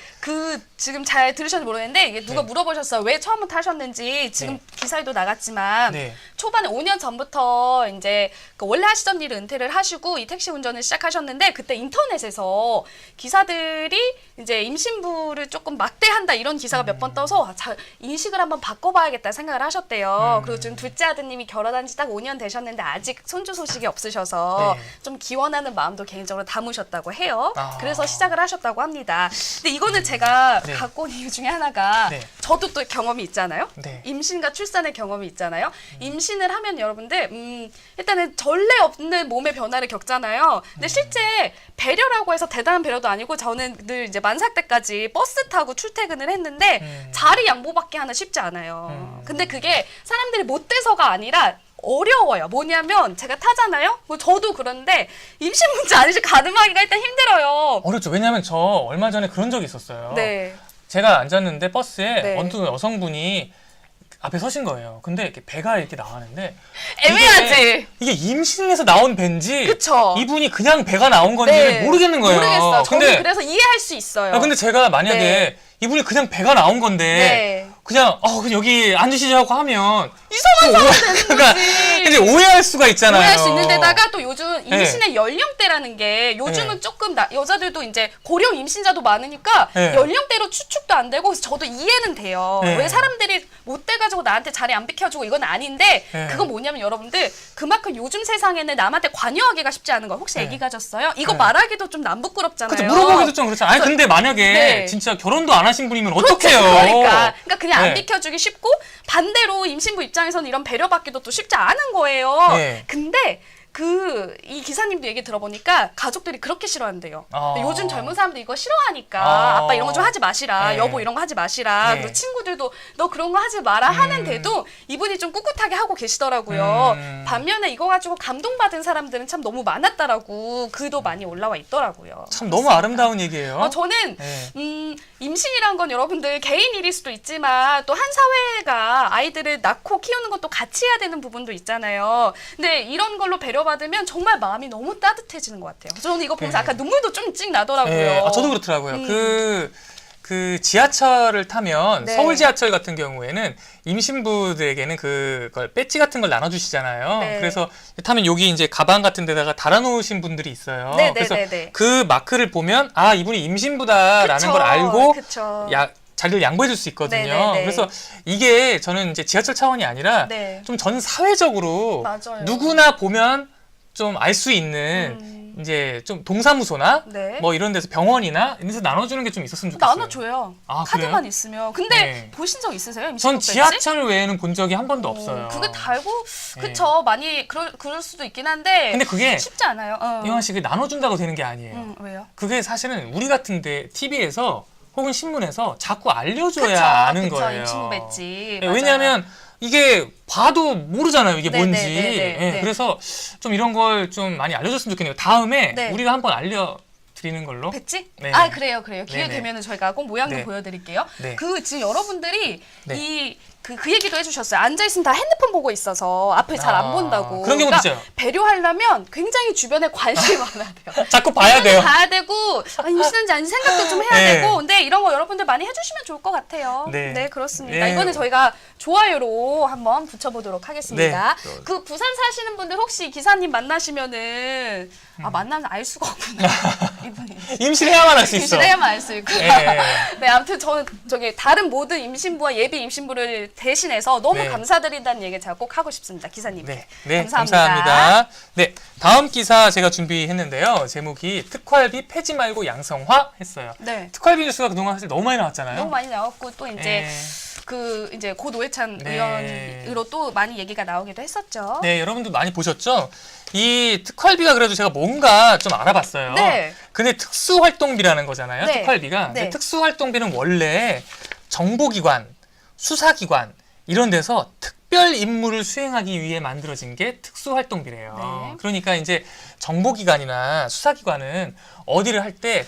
S3: 지금 잘 들으셨는지 모르겠는데 이게 누가
S2: 네.
S3: 물어보셨어요. 왜 처음부터 하셨는지. 지금
S2: 네.
S3: 기사에도 나갔지만
S2: 네.
S3: 초반에 5년 전부터 이제 원래 하시던 일을 은퇴를 하시고 이 택시 운전을 시작하셨는데 그때 인터넷에서 기사들이 이제 임신부를 조금 막대한다 이런 기사가 몇 번 떠서 인식을 한번 바꿔봐야겠다 생각을 하셨대요. 그리고 지금 둘째 아드님이 결혼한 지 딱 5년 되셨는데 아직 손주 상주 소식이 없으셔서
S2: 네.
S3: 좀 기원하는 마음도 개인적으로 담으셨다고 해요.
S2: 아.
S3: 그래서 시작을 하셨다고 합니다. 근데 이거는 제가
S2: 네.
S3: 갖고 온 이유 중에 하나가
S2: 네.
S3: 저도 또 경험이 있잖아요.
S2: 네.
S3: 임신과 출산의 경험이 있잖아요. 임신을 하면 여러분들 일단은 전례 없는 몸의 변화를 겪잖아요. 근데 실제 배려라고 해서 대단한 배려도 아니고 저는 늘 이제 만삭 때까지 버스 타고 출퇴근을 했는데 자리 양보받기 하나 쉽지 않아요. 근데 그게 사람들이 못 돼서가 아니라 어려워요. 뭐냐면 제가 타잖아요. 뭐 저도 그런데 임신 문제 아니지 가늠하기가 일단 힘들어요.
S2: 어렵죠. 왜냐면 저 얼마 전에 그런 적이 있었어요.
S3: 네.
S2: 제가 앉았는데 버스에
S3: 네.
S2: 어느 여성분이 앞에 서신 거예요. 근데 이렇게 배가 이렇게 나가는데
S3: 애매하지.
S2: 이게 임신해서 나온 배인지
S3: 그쵸.
S2: 이분이 그냥 배가 나온 건지를
S3: 네.
S2: 모르겠는 거예요.
S3: 모르겠어요. 저는
S2: 근데
S3: 그래서 이해할 수 있어요.
S2: 근데 제가 만약에
S3: 네.
S2: 이분이 그냥 배가 나온 건데
S3: 네.
S2: 그냥 그냥 여기 앉으시죠 하고 하면
S3: 이상한 사람 되는
S2: 그러니까
S3: 거지.
S2: 이제 오해할 수가 있잖아요.
S3: 오해할 수 있는 데다가 또 요즘 임신의 연령대라는 게 요즘은
S2: 네.
S3: 조금 여자들도 이제 고령 임신자도 많으니까
S2: 네.
S3: 연령대로 추측도 안 되고 그래서 저도 이해는 돼요.
S2: 네.
S3: 왜 사람들이 못 돼가지고 나한테 자리 안 비켜주고 이건 아닌데
S2: 네.
S3: 그건 뭐냐면 여러분들 그만큼 요즘 세상에는 남한테 관여하기가 쉽지 않은 거예요. 혹시
S2: 네.
S3: 아기 가졌어요? 이거
S2: 네.
S3: 말하기도 좀 남부끄럽잖아요.
S2: 그쵸, 물어보기도 좀 그렇잖아요. 아니 근데 만약에
S3: 네.
S2: 진짜 결혼도 안 하신 분이면 어떡해요?
S3: 그러니까 그냥
S2: 네.
S3: 안 비켜주기 쉽고 반대로 임신부 입장에서는 이런 배려받기도 또 쉽지 않은 거예요.
S2: 네.
S3: 근데 이 기사님도 얘기 들어보니까 가족들이 그렇게 싫어한대요. 요즘 젊은 사람들 이거 싫어하니까 아빠 이런 거 좀 하지 마시라.
S2: 네.
S3: 여보 이런 거 하지 마시라.
S2: 네.
S3: 그리고 친구들도 너 그런 거 하지 마라 하는데도 이분이 좀 꿋꿋하게 하고 계시더라고요. 반면에 이거 가지고 감동받은 사람들은 참 너무 많았다라고 글도 많이 올라와 있더라고요.
S2: 참 너무 아름다운 얘기예요.
S3: 저는
S2: 네.
S3: 임신이란 건 여러분들 개인 일일 수도 있지만 또 한 사회가 아이들을 낳고 키우는 것도 같이 해야 되는 부분도 있잖아요. 근데 이런 걸로 배려받으면 정말 마음이 너무 따뜻해지는 것 같아요. 저는 이거 보면서
S2: 네.
S3: 아까 눈물도 좀 찍 나더라고요.
S2: 네. 저도 그렇더라고요. 그 지하철을 타면
S3: 네.
S2: 서울 지하철 같은 경우에는 임신부들에게는 그걸 배지 같은 걸 나눠주시잖아요.
S3: 네.
S2: 그래서 타면 여기 이제 가방 같은 데다가 달아놓으신 분들이 있어요.
S3: 네, 네,
S2: 그래서
S3: 네, 네.
S2: 그 마크를 보면 이분이 임신부다라는
S3: 그쵸,
S2: 걸 알고
S3: 그쵸.
S2: 자리를 양보해줄 수 있거든요.
S3: 네, 네, 네.
S2: 그래서 이게 저는 이제 지하철 차원이 아니라
S3: 네.
S2: 좀 전 사회적으로
S3: 맞아요.
S2: 누구나 보면 좀 알 수 있는 이제 좀 동사무소나
S3: 네.
S2: 뭐 이런 데서 병원이나 이런 데서 나눠주는 게 좀 있었으면 좋겠어요.
S3: 나눠줘요.
S2: 아,
S3: 카드만
S2: 그래요?
S3: 있으면. 근데
S2: 네.
S3: 보신 적 있으세요? 임신부
S2: 전
S3: 배지?
S2: 지하철 외에는 본 적이 한 번도 없어요.
S3: 그게 달고
S2: 네.
S3: 그쵸 많이 그럴 수도 있긴 한데
S2: 근데 그게
S3: 쉽지 않아요.
S2: 이완 씨 그게 나눠준다고 되는 게 아니에요.
S3: 왜요?
S2: 그게 사실은 우리 같은데 TV에서 혹은 신문에서 자꾸 알려줘야
S3: 그쵸,
S2: 아는
S3: 그쵸,
S2: 거예요.
S3: 임신부 배지.
S2: 네,
S3: 맞아요.
S2: 왜냐하면 이게 봐도 모르잖아요. 이게
S3: 네,
S2: 뭔지.
S3: 네, 네, 네,
S2: 예,
S3: 네.
S2: 그래서 좀 이런 걸 좀 많이 알려줬으면 좋겠네요. 다음에
S3: 네.
S2: 우리가 한번 알려드리는 걸로.
S3: 배지?
S2: 네.
S3: 그래요. 기회
S2: 네네.
S3: 되면은 저희가 꼭 모양도
S2: 네.
S3: 보여드릴게요.
S2: 네.
S3: 지금 여러분들이
S2: 네.
S3: 그 얘기도 해주셨어요. 앉아있으면 다 핸드폰 보고 있어서 앞을 잘 안 본다고.
S2: 그런 경우도 있어요.
S3: 배려하려면 굉장히 주변에 관심이 많아야 돼요.
S2: 자꾸 봐야 돼요.
S3: 봐야 되고 임신한지 아닌지 생각도 좀 해야
S2: 네.
S3: 되고 근데 이런 거 여러분들 많이 해주시면 좋을 것 같아요.
S2: 네.
S3: 네, 그렇습니다.
S2: 네.
S3: 이거는 저희가 좋아요로 한번 붙여보도록 하겠습니다.
S2: 네.
S3: 그 부산 사시는 분들 혹시 기사님 만나시면은 만나면 알 수가 없구나. 이분이.
S2: 임신해야만 할 수 있어.
S3: 임신해야만 알 수 있고.
S2: 네.
S3: 네, 아무튼 저는 다른 모든 임신부와 예비 임신부를 대신해서 너무
S2: 네.
S3: 감사드린다는 얘기 제가 꼭 하고 싶습니다. 기사님께.
S2: 네, 네,
S3: 감사합니다.
S2: 감사합니다. 네, 다음 기사 제가 준비했는데요. 제목이 특활비 폐지 말고 양성화 했어요.
S3: 네.
S2: 특활비 뉴스가 그동안 사실 너무 많이 나왔잖아요.
S3: 너무 많이 나왔고 또 이제
S2: 네.
S3: 이제 고 노회찬
S2: 네.
S3: 의원으로 또 많이 얘기가 나오기도 했었죠.
S2: 네, 여러분도 많이 보셨죠? 이 특활비가 그래도 제가 뭔가 좀 알아봤어요.
S3: 네.
S2: 근데 특수활동비라는 거잖아요.
S3: 네.
S2: 특활비가.
S3: 네.
S2: 근데 특수활동비는 원래 정보기관, 수사기관 이런 데서 특별 임무를 수행하기 위해 만들어진 게 특수활동비래요.
S3: 네.
S2: 그러니까 이제 정보기관이나 수사기관은 어디를 할 때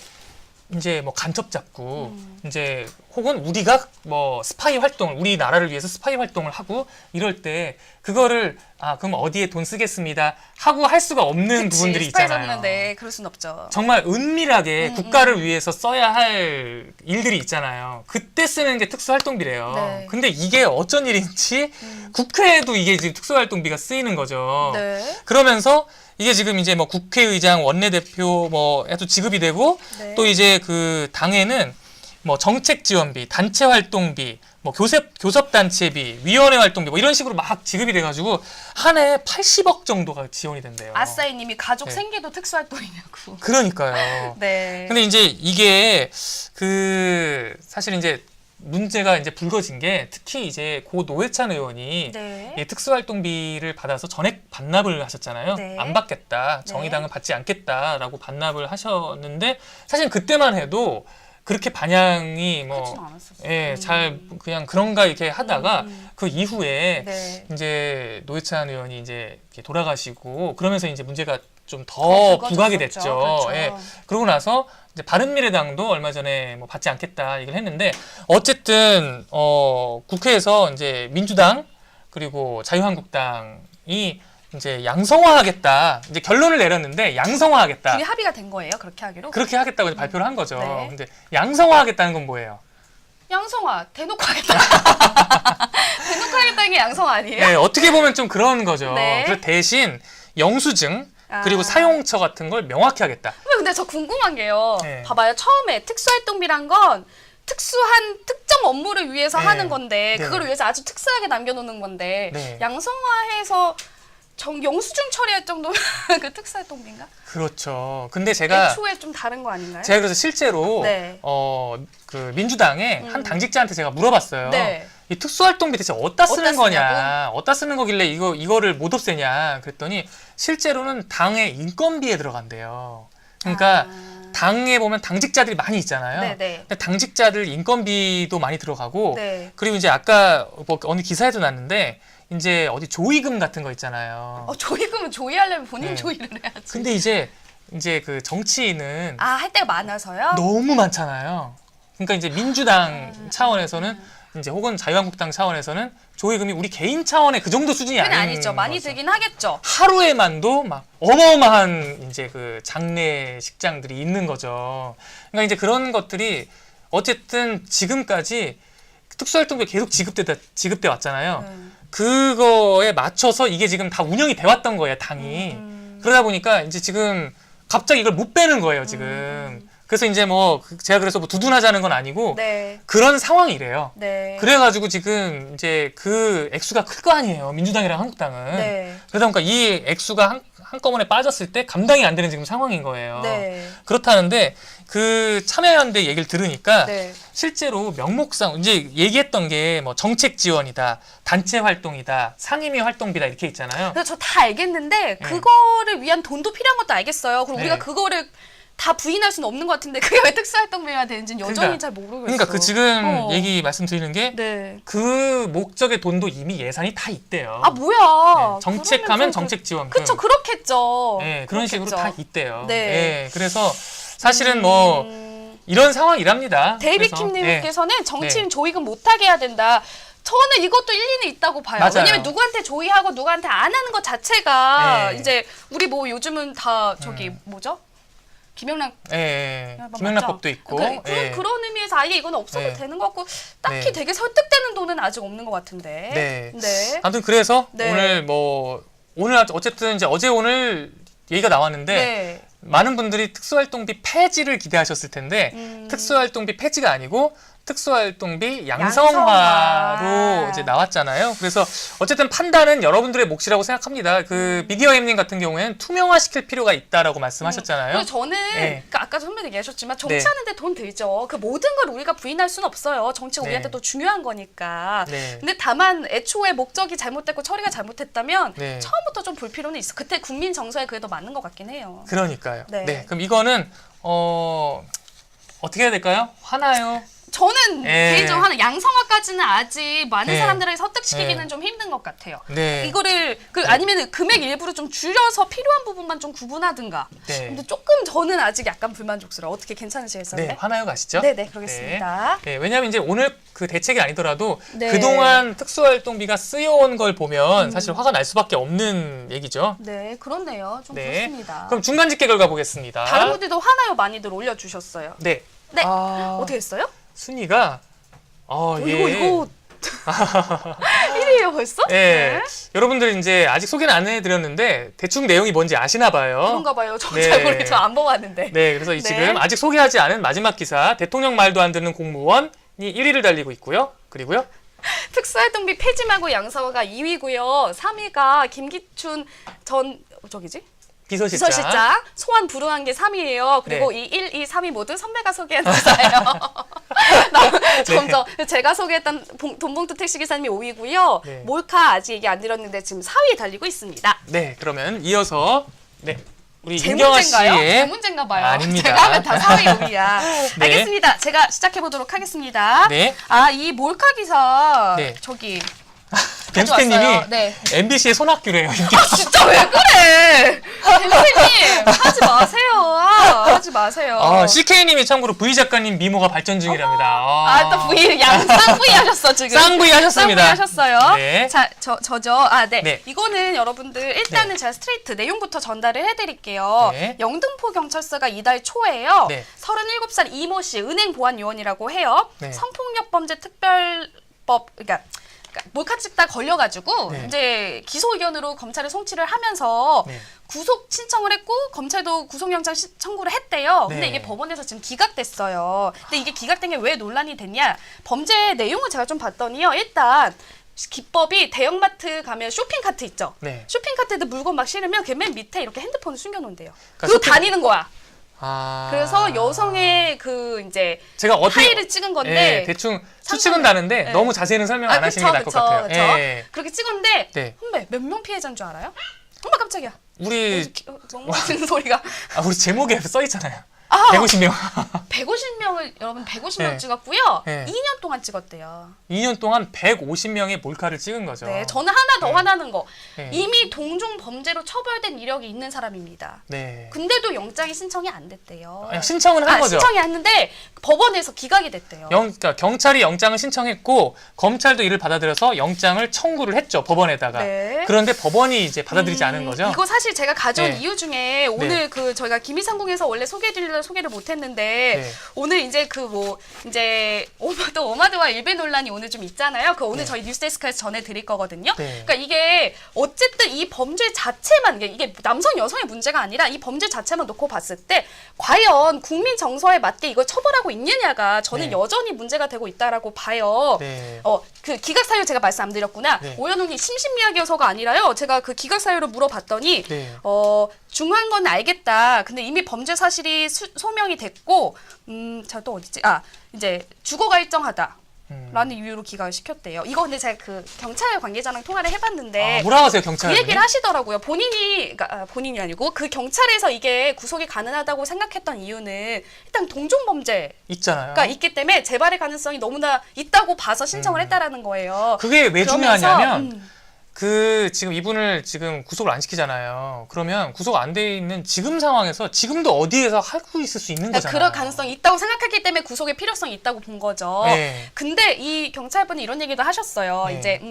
S2: 이제 뭐 간첩 잡고 이제 혹은 우리가 뭐 스파이 활동을 우리나라를 위해서 스파이 활동을 하고 이럴 때 그거를 그럼 어디에 돈 쓰겠습니다 하고 할 수가 없는 부분들이
S3: 스파이
S2: 있잖아요.
S3: 잡는데 그럴 순 없죠.
S2: 정말 은밀하게 국가를 위해서 써야 할 일들이 있잖아요. 그때 쓰는 게 특수활동비래요.
S3: 네.
S2: 근데 이게 어쩐 일인지 국회에도 이게 지금 특수활동비가 쓰이는 거죠.
S3: 네.
S2: 그러면서 이게 지금 이제 뭐 국회의장, 원내대표 뭐 해도 지급이 되고
S3: 네.
S2: 또 이제 그 당에는 뭐 정책 지원비, 단체 활동비, 뭐 교섭단체비, 위원회 활동비 뭐 이런 식으로 막 지급이 돼가지고 한 해에 80억 정도가 지원이 된대요.
S3: 아싸이님이 가족
S2: 네.
S3: 생계도 특수활동이냐고.
S2: 그러니까요.
S3: 네.
S2: 근데 이제 이게 그 사실 이제 문제가 이제 불거진 게 특히 이제 고 노회찬 의원이
S3: 네.
S2: 이 특수활동비를 받아서 전액 반납을 하셨잖아요.
S3: 네.
S2: 안 받겠다. 정의당은 받지 않겠다라고 반납을 하셨는데 사실 그때만 해도 그렇게 반향이
S3: 그렇진
S2: 뭐
S3: 않았었어요.
S2: 예, 잘 그냥 그런가 이렇게 하다가 그 이후에
S3: 네.
S2: 이제 노회찬 의원이 이제 이렇게 돌아가시고 그러면서 이제 문제가 좀 더
S3: 불거졌었죠.
S2: 부각이 됐죠.
S3: 그렇죠.
S2: 예. 그러고 나서 이제 바른미래당도 얼마 전에 뭐 받지 않겠다 얘기를 했는데 어쨌든 국회에서 이제 민주당 그리고 자유한국당이 이제 양성화하겠다. 이제 결론을 내렸는데 양성화하겠다.
S3: 그게 합의가 된 거예요? 그렇게 하기로?
S2: 그렇게 하겠다고 이제 발표를 한 거죠.
S3: 네.
S2: 근데 양성화하겠다는 건 뭐예요?
S3: 양성화 대놓고 하겠다. 대놓고 하겠다는 게 양성화 아니에요?
S2: 네, 어떻게 보면 좀 그런 거죠.
S3: 네.
S2: 그래서 대신 영수증 그리고
S3: 아.
S2: 사용처 같은 걸 명확히 하겠다.
S3: 근데 저 궁금한 게요.
S2: 네.
S3: 봐봐요. 처음에 특수활동비란 건 특수한 특정 업무를 위해서
S2: 네.
S3: 하는 건데
S2: 네.
S3: 그걸 위해서 아주 특수하게 남겨놓는 건데
S2: 네.
S3: 양성화해서 영수증 처리할 정도면 그 특수활동비인가?
S2: 그렇죠. 근데 제가
S3: 애초에 좀 다른 거 아닌가요?
S2: 그래서 실제로
S3: 네.
S2: 그 민주당의 한 당직자한테 제가 물어봤어요.
S3: 네.
S2: 이 특수활동비 대체 어디다 쓰는
S3: 어디다
S2: 거냐?
S3: 쓰냐고?
S2: 어디다 쓰는 거길래 이거를 못 없애냐? 그랬더니 실제로는 당의 인건비에 들어간대요. 그러니까 당에 보면 당직자들이 많이 있잖아요.
S3: 네네.
S2: 근데 당직자들 인건비도 많이 들어가고
S3: 네.
S2: 그리고 이제 아까 뭐 어느 기사에도 났는데 이제 어디 조의금 같은 거 있잖아요.
S3: 조의금은 조의하려면 본인
S2: 네.
S3: 조의를 해야지.
S2: 근데 이제 그 정치인은
S3: 할 때가 많아서요?
S2: 너무 많잖아요. 그러니까 이제 민주당 차원에서는 이제 혹은 자유한국당 차원에서는 조의금이 우리 개인 차원의 그 정도 수준이
S3: 그건
S2: 아닌
S3: 아니죠. 많이
S2: 거죠.
S3: 들긴 하겠죠.
S2: 하루에만도 막 어마어마한 이제 그 장례식장들이 있는 거죠. 그러니까 이제 그런 것들이 어쨌든 지금까지 특수활동비가 계속 지급돼 왔잖아요. 그거에 맞춰서 이게 지금 다 운영이 돼 왔던 거예요, 당이. 그러다 보니까 이제 지금 갑자기 이걸 못 빼는 거예요, 지금. 그래서 이제 뭐 제가 그래서 뭐 두둔하자는 건 아니고
S3: 네.
S2: 그런 상황이래요.
S3: 네.
S2: 그래가지고 지금 이제 그 액수가 클 거 아니에요, 민주당이랑 한국당은.
S3: 네.
S2: 그러다 보니까 이 액수가 한꺼번에 빠졌을 때 감당이 안 되는 지금 상황인 거예요.
S3: 네.
S2: 그렇다는데 그 참여연대 얘기를 들으니까
S3: 네.
S2: 실제로 명목상 이제 얘기했던 게 뭐 정책 지원이다, 단체 활동이다, 상임위 활동비다 이렇게 있잖아요.
S3: 그래서 저 다 알겠는데 그거를 위한 돈도 필요한 것도 알겠어요. 그리고
S2: 네.
S3: 우리가 그거를 다 부인할 수는 없는 것 같은데 그게 왜 특수활동비가 되는지는 여전히
S2: 그러니까,
S3: 잘 모르겠어요.
S2: 그러니까 그 지금
S3: 어.
S2: 얘기 말씀드리는 게 그
S3: 네.
S2: 목적의 돈도 이미 예산이 다 있대요.
S3: 뭐야.
S2: 네, 정책하면
S3: 그러면
S2: 정책 지원금.
S3: 그쵸, 그렇겠죠.
S2: 네, 그런 식으로
S3: 그렇겠죠.
S2: 다 있대요.
S3: 네.
S2: 네, 그래서 사실은 뭐 이런 상황이랍니다.
S3: 데이비
S2: 그래서,
S3: 킴님께서는 정치인 조의금 못하게 해야 된다. 저는 이것도 일리는 있다고 봐요.
S2: 맞아요.
S3: 왜냐면 누구한테 조의하고 누구한테 안 하는 것 자체가
S2: 네.
S3: 이제 우리 뭐 요즘은 다 저기 뭐죠? 김영란
S2: 김영란법도 있고.
S3: 그런 의미에서 아예 이건 없어도
S2: 네.
S3: 되는 것 같고 딱히
S2: 네.
S3: 되게 설득되는 돈은 아직 없는 것 같은데.
S2: 네. 아무튼 그래서
S3: 네.
S2: 오늘 어쨌든 이제 어제 오늘 얘기가 나왔는데
S3: 네.
S2: 많은 분들이 특수활동비 폐지를 기대하셨을 텐데 특수활동비 폐지가 아니고 특수활동비 양성화로
S3: 양성화.
S2: 이제 나왔잖아요. 그래서 어쨌든 판단은 여러분들의 몫이라고 생각합니다. 그 미디어엠님 같은 경우에는 투명화시킬 필요가 있다라고 말씀하셨잖아요.
S3: 그리고 저는
S2: 네.
S3: 그러니까 아까도 선배님 얘기하셨지만 정치하는데 돈 들죠. 그 모든 걸 우리가 부인할 수는 없어요. 정치가
S2: 네.
S3: 우리한테 또 중요한 거니까.
S2: 네.
S3: 근데 다만 애초에 목적이 잘못됐고 처리가 잘못했다면
S2: 네.
S3: 처음부터 좀 볼 필요는 있어. 그때 국민 정서에 그게 더 맞는 것 같긴 해요.
S2: 그러니까요.
S3: 네.
S2: 네. 그럼 이거는 어떻게 해야 될까요? 화나요?
S3: 저는
S2: 예.
S3: 개인적으로 하는 양성화까지는 아직 많은
S2: 예.
S3: 사람들에게 설득시키기는
S2: 예.
S3: 좀 힘든 것 같아요.
S2: 네.
S3: 이거를 아니면 금액 일부를 좀 줄여서 필요한 부분만 좀 구분하든가.
S2: 네.
S3: 근데 조금 저는 아직 약간 불만족스러워. 어떻게 괜찮으시겠어요?
S2: 네, 화나요 가시죠?
S3: 네네, 그러겠습니다.
S2: 네, 왜냐하면 이제 오늘 그 대책이 아니더라도
S3: 네.
S2: 그동안 특수활동비가 쓰여온 걸 보면 사실 화가 날 수밖에 없는 얘기죠.
S3: 네, 그렇네요. 좀
S2: 네.
S3: 그렇습니다.
S2: 그럼 중간 집계 결과 보겠습니다.
S3: 다른 분들도 화나요 많이들 올려주셨어요.
S2: 네.
S3: 네, 어떻게 했어요?
S2: 순위가
S3: 이거 1위에요 벌써?
S2: 네. 여러분들 이제 아직 소개는 안 해드렸는데 대충 내용이 뭔지 아시나 봐요.
S3: 그런가 봐요. 저
S2: 네.
S3: 잘 모르겠어요. 안 보았는데.
S2: 네, 그래서 지금 아직 소개하지 않은 마지막 기사, 대통령 말도 안 듣는 공무원 1위를 달리고 있고요. 그리고요.
S3: 특수활동비 폐지하고 양성화가 2위고요. 3위가 김기춘 전
S2: 비서실장.
S3: 비서실장 소환 불응한 게 3위예요. 그리고
S2: 네.
S3: 이 1, 2, 3위 모두 선배가 소개한 기사예요. 점점 제가 소개했던 돈봉투 택시기사님이 5위고요.
S2: 네.
S3: 몰카 아직 얘기 안 드렸는데 지금 4위에 달리고 있습니다.
S2: 네, 그러면 이어서 네. 우리
S3: 제
S2: 윤경아
S3: 문제인가요? 제
S2: 씨의
S3: 문제인가 봐요.
S2: 아닙니다.
S3: 제가 하면 다 4위, 5위야.
S2: 네.
S3: 알겠습니다. 제가 시작해 보도록 하겠습니다.
S2: 네.
S3: 이 몰카 기사
S2: 네.
S3: 저기
S2: 뱀스테님이
S3: 가져왔어요. 네.
S2: MBC의 손학규래요.
S3: 진짜 왜 그래? 뱀스님 하지 마세요. 하지 마세요.
S2: CK님이 참고로 V 작가님 미모가 발전 중이랍니다.
S3: 또 V 쌍V 하셨어 지금.
S2: 쌍V 하셨습니다.
S3: 쌍V 하셨어요.
S2: 네.
S3: 자, 저죠. 네.
S2: 네.
S3: 이거는 여러분들 일단은 제가 스트레이트 내용부터 전달을 해드릴게요.
S2: 네.
S3: 영등포 경찰서가 이달 초에요.
S2: 네.
S3: 37살 이모 씨 은행 보안 요원이라고 해요.
S2: 네.
S3: 성폭력 범죄 특별법 그러니까 몰카 찍다 걸려가지고
S2: 네.
S3: 이제 기소 의견으로 검찰에 송치를 하면서
S2: 네.
S3: 구속 신청을 했고 검찰도 구속영장 청구를 했대요. 근데
S2: 네.
S3: 이게 법원에서 지금 기각됐어요. 근데 이게 기각된 게 왜 논란이 됐냐? 범죄 내용을 제가 좀 봤더니요. 일단 기법이 대형마트 가면 쇼핑카트 있죠.
S2: 네.
S3: 쇼핑카트에도 물건 막 실으면 걔 맨 밑에 이렇게 핸드폰을 숨겨놓은대요.
S2: 그러니까
S3: 그리고 다니는 거야. 그래서
S2: 그래서
S3: 여성의 그 이제
S2: 제가 어떻게
S3: 하의를 찍은 건데
S2: 대충 추측은 나는데
S3: 네.
S2: 너무 자세히는 설명 안 하시는 게 나을 것 같아요.
S3: 그쵸.
S2: 예.
S3: 그렇게 찍었는데
S2: 네.
S3: 선배 몇 명 피해자인 줄 알아요? 엄마 깜짝이야.
S2: 우리
S3: 멍멍이는 소리가.
S2: 우리 제목에 써 있잖아요. 150명.
S3: 150명을 여러분 150명
S2: 네.
S3: 찍었고요.
S2: 네.
S3: 2년 동안 찍었대요.
S2: 2년 동안 150명의 몰카를 찍은 거죠.
S3: 네, 저는 하나 더
S2: 네.
S3: 화나는 거.
S2: 네.
S3: 이미 동종 범죄로 처벌된 이력이 있는 사람입니다.
S2: 네.
S3: 근데도 영장이 신청이 안 됐대요.
S2: 신청은 한 거죠.
S3: 신청이 했는데 법원에서 기각이 됐대요.
S2: 그러니까 경찰이 영장을 신청했고 검찰도 이를 받아들여서 영장을 청구를 했죠. 법원에다가.
S3: 네.
S2: 그런데 법원이 이제 받아들이지 않은 거죠.
S3: 이거 사실 제가 가져온
S2: 네.
S3: 이유 중에 오늘 그 저희가 김이상궁에서 원래 소개해드리려고 소개를 못했는데
S2: 네.
S3: 오늘 이제 그 뭐 이제 오마드와 일베 논란이 오늘 좀 있잖아요. 그 오늘
S2: 네.
S3: 저희 뉴스데스크에서 전해드릴 거거든요.
S2: 네.
S3: 그러니까 이게 어쨌든 이 범죄 자체만 이게 남성 여성의 문제가 아니라 이 범죄 자체만 놓고 봤을 때 과연 국민 정서에 맞게 이걸 처벌하고 있느냐가 저는
S2: 네.
S3: 여전히 문제가 되고 있다라고 봐요.
S2: 네.
S3: 그 기각 사유 제가 말씀 안 드렸구나.
S2: 네.
S3: 오연웅이 심신미약이어서가 아니라요. 제가 그 기각 사유를 물어봤더니
S2: 네.
S3: 중요한 건 알겠다. 근데 이미 범죄 사실이 소명이 됐고, 자 또 어디지? 이제 주거가 일정하다. 라는 이유로 기각을 시켰대요. 이거 근데 제가 그 경찰 관계자랑 통화를 해봤는데
S2: 뭐라고 하세요,
S3: 그
S2: 경찰이?
S3: 얘기를 하시더라고요. 본인이 아니고 그 경찰에서 이게 구속이 가능하다고 생각했던 이유는 일단 동종 범죄가
S2: 있잖아요.
S3: 있기 때문에 재발의 가능성이 너무나 있다고 봐서 신청을 했다라는 거예요.
S2: 그게 왜
S3: 그러면서,
S2: 중요하냐면 그 지금 이분을 지금 구속을 안 시키잖아요. 그러면 구속 안 돼 있는 지금 상황에서 지금도 어디에서 하고 있을 수 있는 거잖아요.
S3: 그럴 가능성이 있다고 생각했기 때문에 구속의 필요성이 있다고 본 거죠.
S2: 네.
S3: 근데 이 경찰분이 이런 얘기도 하셨어요.
S2: 네.
S3: 이제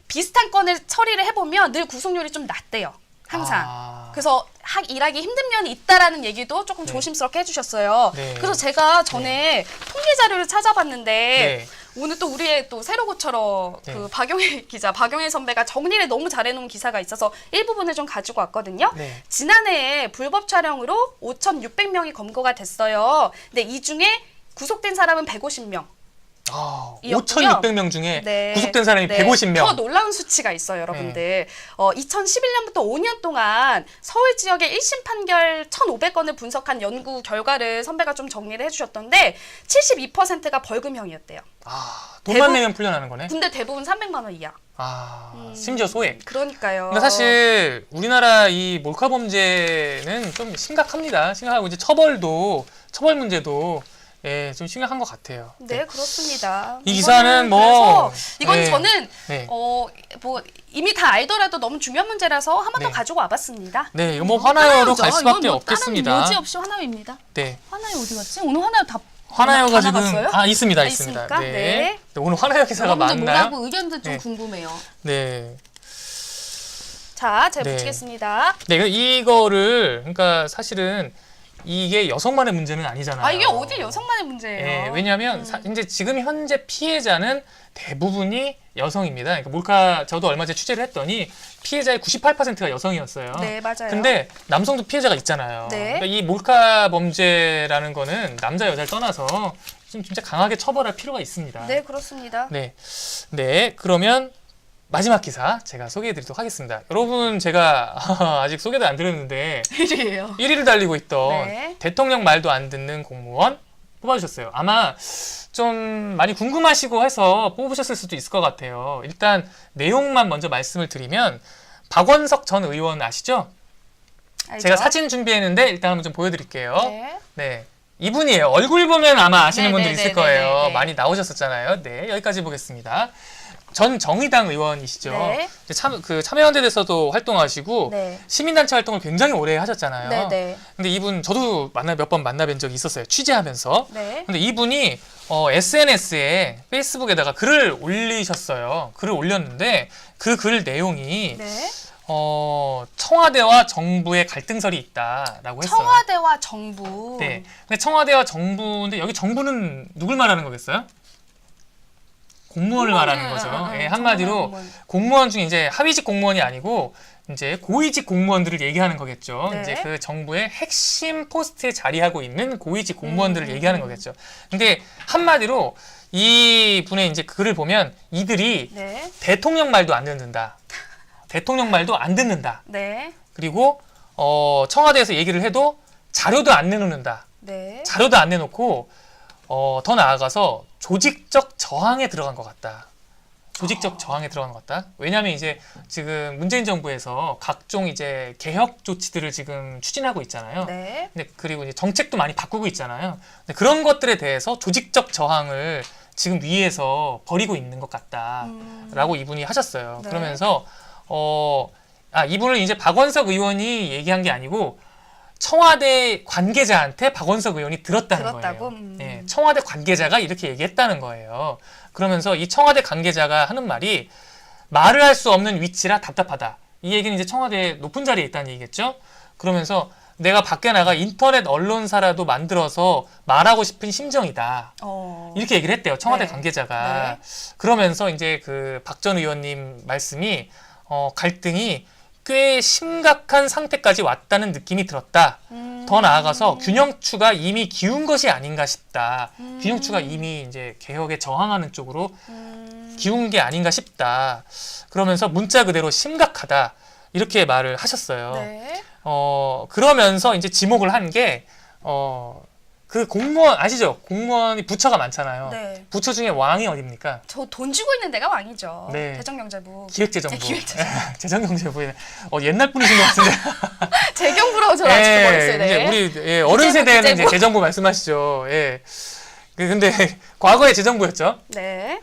S3: 비슷한 건을 처리를 해보면 늘 구속률이 좀 낮대요. 항상. 그래서 일하기 힘든 면이 있다라는 얘기도 조금
S2: 네.
S3: 조심스럽게 해주셨어요.
S2: 네.
S3: 그래서 제가 전에 통계 자료를 찾아봤는데
S2: 네.
S3: 오늘 또 우리의 또 새로 고처럼
S2: 네.
S3: 그 박용혜 기자, 박용혜 선배가 정리를 너무 잘해놓은 기사가 있어서 일부분을 좀 가지고 왔거든요.
S2: 네.
S3: 지난해에 불법 촬영으로 5,600명이 검거가 됐어요. 근데 이 중에 구속된 사람은 150명.
S2: 5,600명 중에
S3: 네.
S2: 구속된 사람이
S3: 네.
S2: 150명.
S3: 더 놀라운 수치가 있어요, 여러분들. 2011년부터 5년 동안 서울 지역의 1심 판결 1,500건을 분석한 연구 결과를 선배가 좀 정리를 해주셨던데 72%가 벌금형이었대요.
S2: 돈만 내면 풀려나는 거네.
S3: 근데 대부분 300만 원 이하.
S2: 심지어 소액.
S3: 그러니까요.
S2: 그러니까 사실 우리나라 이 몰카 범죄는 좀 심각합니다. 심각하고 이제 처벌 문제도 좀 심각한 것 같아요.
S3: 네, 그렇습니다.
S2: 이 기사는 뭐
S3: 이건
S2: 네.
S3: 저는
S2: 네.
S3: 뭐 이미 다 알더라도 너무 중요한 문제라서 한 번 더
S2: 네.
S3: 가지고 와봤습니다.
S2: 네, 이거 뭐 화나요로 갈 수밖에
S3: 이건 뭐
S2: 없겠습니다.
S3: 다른 여지 없이 화나요입니다.
S2: 네.
S3: 화나요 어디 갔지? 오늘 화나요 다
S2: 화나요가 지금
S3: 나갔어요?
S2: 있습니다.
S3: 있습니까?
S2: 네.
S3: 네.
S2: 오늘 화나요 기사가
S3: 여러분들
S2: 많나요?
S3: 뭐라고 의견도 좀
S2: 네.
S3: 궁금해요.
S2: 네.
S3: 자, 제가
S2: 네.
S3: 붙이겠습니다.
S2: 네, 이거를 그러니까 사실은 이게 여성만의 문제는 아니잖아요.
S3: 이게 어디 여성만의 문제예요?
S2: 네, 왜냐하면 이제 지금 현재 피해자는 대부분이 여성입니다. 그러니까 몰카 저도 얼마 전에 취재를 했더니 피해자의 98%가 여성이었어요.
S3: 네, 맞아요.
S2: 근데 남성도 피해자가 있잖아요.
S3: 네.
S2: 그러니까 이 몰카 범죄라는 거는 남자 여자를 떠나서 좀 진짜 강하게 처벌할 필요가 있습니다.
S3: 네, 그렇습니다.
S2: 네. 네, 그러면 마지막 기사 제가 소개해드리도록 하겠습니다. 여러분, 제가 아직 소개도 안 드렸는데
S3: 1위예요.
S2: 1위를 달리고 있던
S3: 네.
S2: 대통령 말도 안 듣는 공무원 뽑아주셨어요. 아마 좀 많이 궁금하시고 해서 뽑으셨을 수도 있을 것 같아요. 일단 내용만 먼저 말씀을 드리면 박원석 전 의원 아시죠?
S3: 알죠?
S2: 제가 사진 준비했는데 일단 한번 좀 보여드릴게요.
S3: 네.
S2: 네. 이분이에요. 얼굴 보면 아마 아시는
S3: 네,
S2: 분들
S3: 네,
S2: 있을
S3: 네,
S2: 거예요.
S3: 네, 네.
S2: 많이 나오셨었잖아요. 네, 여기까지 보겠습니다. 전 정의당 의원이시죠.
S3: 네.
S2: 이제 참여연대에서도 활동하시고
S3: 네.
S2: 시민단체 활동을 굉장히 오래 하셨잖아요.
S3: 네, 네.
S2: 근데 이분 저도 몇 번 만나뵌 적이 있었어요. 취재하면서.
S3: 네.
S2: 근데 이분이 SNS에 페이스북에다가 글을 올리셨어요. 글을 올렸는데 그 글 내용이
S3: 네.
S2: 청와대와 정부의 갈등설이 있다라고 했어요.
S3: 청와대와 정부.
S2: 네. 근데 청와대와 정부인데 여기 정부는 누굴 말하는 거겠어요? 공무원을 말하는 거죠. 예, 한마디로 공무원 중에 이제 하위직 공무원이 아니고 이제 고위직 공무원들을 얘기하는 거겠죠.
S3: 네.
S2: 이제 그 정부의 핵심 포스트에 자리하고 있는 고위직 공무원들을 얘기하는 거겠죠. 근데 한마디로 이 분의 이제 글을 보면 이들이
S3: 네.
S2: 대통령 말도 안 듣는다. 대통령 말도 안 듣는다.
S3: 네.
S2: 그리고 청와대에서 얘기를 해도 자료도 안 내놓는다.
S3: 네.
S2: 자료도 안 내놓고 더 나아가서 조직적 저항에 들어간 것 같다. 조직적 저항에 들어간 것 같다. 왜냐하면 이제 지금 문재인 정부에서 각종 이제 개혁 조치들을 지금 추진하고 있잖아요.
S3: 네.
S2: 근데 그리고 이제 정책도 많이 바꾸고 있잖아요. 근데 그런 것들에 대해서 조직적 저항을 지금 위에서 벌이고 있는 것 같다라고 이분이 하셨어요.
S3: 네.
S2: 그러면서 이분을 이제 박원석 의원이 얘기한 게 아니고 청와대 관계자한테 박원석 의원이 들었다고? 거예요. 네, 청와대 관계자가 이렇게 얘기했다는 거예요. 그러면서 이 청와대 관계자가 하는 말이 말을 할 수 없는 위치라 답답하다. 이 얘기는 이제 청와대 높은 자리에 있다는 얘기겠죠. 그러면서 내가 밖에 나가 인터넷 언론사라도 만들어서 말하고 싶은 심정이다. 이렇게 얘기를 했대요. 청와대
S3: 네.
S2: 관계자가.
S3: 네.
S2: 그러면서 이제 그 박 전 의원님 말씀이 갈등이 꽤 심각한 상태까지 왔다는 느낌이 들었다. 더 나아가서 균형추가 이미 기운 것이 아닌가 싶다. 균형추가 이미 이제 개혁에 저항하는 쪽으로 기운 게 아닌가 싶다. 그러면서 문자 그대로 심각하다. 이렇게 말을 하셨어요.
S3: 네.
S2: 그러면서 이제 지목을 한 게 그 공무원 아시죠? 공무원이 부처가 많잖아요.
S3: 네.
S2: 부처 중에 왕이 어딥니까?
S3: 저 돈 주고 있는 데가 왕이죠.
S2: 네.
S3: 재정경제부.
S2: 기획재정부.
S3: 네, 기획재정부.
S2: 재정경제부에 옛날 분이신 것 같은데.
S3: 재경부라고 저는 아직도 머릿속에. 네.
S2: 이제 우리 어른 세대는 이제
S3: 국제부.
S2: 재정부 말씀하시죠. 예. 근데 과거에 재정부였죠.
S3: 네.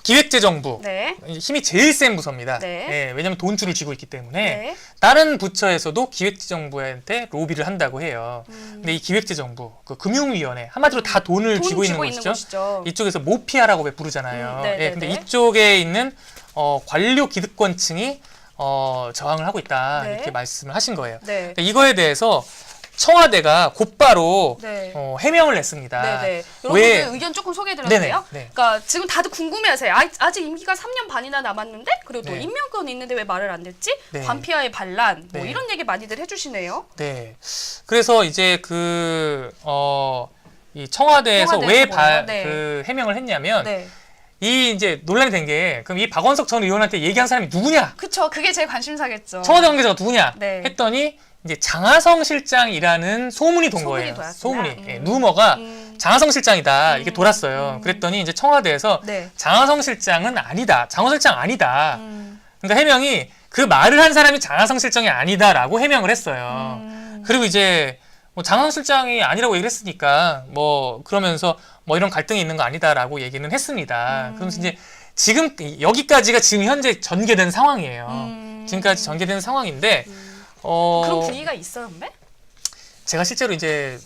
S2: 기획재정부.
S3: 네.
S2: 힘이 제일 센 부서입니다.
S3: 네.
S2: 예, 왜냐하면 돈줄을 쥐고 있기 때문에
S3: 네.
S2: 다른 부처에서도 기획재정부한테 로비를 한다고 해요. 근데 이 기획재정부, 그 금융위원회 한마디로 다 돈을
S3: 돈
S2: 쥐고 있는
S3: 쥐고
S2: 곳이죠.
S3: 곳이죠.
S2: 이쪽에서 모피아라고 왜 부르잖아요.
S3: 네, 네,
S2: 예, 근데
S3: 네.
S2: 이쪽에 있는 관료 기득권층이 저항을 하고 있다
S3: 네.
S2: 이렇게 말씀을 하신 거예요.
S3: 네.
S2: 근데 이거에 대해서 청와대가 곧바로
S3: 네.
S2: 해명을 냈습니다.
S3: 네네.
S2: 왜?
S3: 여러분들 의견 조금 소개해드렸는데요.
S2: 네네. 네.
S3: 그러니까 지금 다들 궁금해하세요. 아직 임기가 3년 반이나 남았는데 그리고 또
S2: 네.
S3: 임명권 있는데 왜 말을 안 듣지?
S2: 네.
S3: 관피아의 반란 뭐
S2: 네.
S3: 이런 얘기 많이들 해주시네요.
S2: 네. 그래서 이제 이 청와대에서 왜
S3: 뭐예요? 네.
S2: 그 해명을 했냐면
S3: 네.
S2: 이 이제 논란이 된 게 그럼 이 박원석 전 의원한테 얘기한 사람이 누구냐?
S3: 그쵸. 그게 제일 관심사겠죠.
S2: 청와대 관계자가 누구냐?
S3: 네.
S2: 했더니 이제 장하성 실장이라는 소문이 돈
S3: 소문이
S2: 거예요.
S3: 돌았구나.
S2: 소문이. 예, 루머가 장하성 실장이다. 이게 돌았어요. 그랬더니 이제 청와대에서
S3: 네.
S2: 장하성 실장은 아니다. 장하성 실장 아니다. 그러니까 해명이 그 말을 한 사람이 장하성 실장이 아니다라고 해명을 했어요. 그리고 이제 뭐 장하성 실장이 아니라고 얘기를 했으니까 뭐 그러면서 뭐 이런 갈등이 있는 거 아니다라고 얘기는 했습니다. 그러면서 이제 지금 여기까지가 지금 현재 전개된 상황이에요. 지금까지 전개된 상황인데
S3: 그런 분위기가 있어요, 선배?
S2: 제가 실제로 이제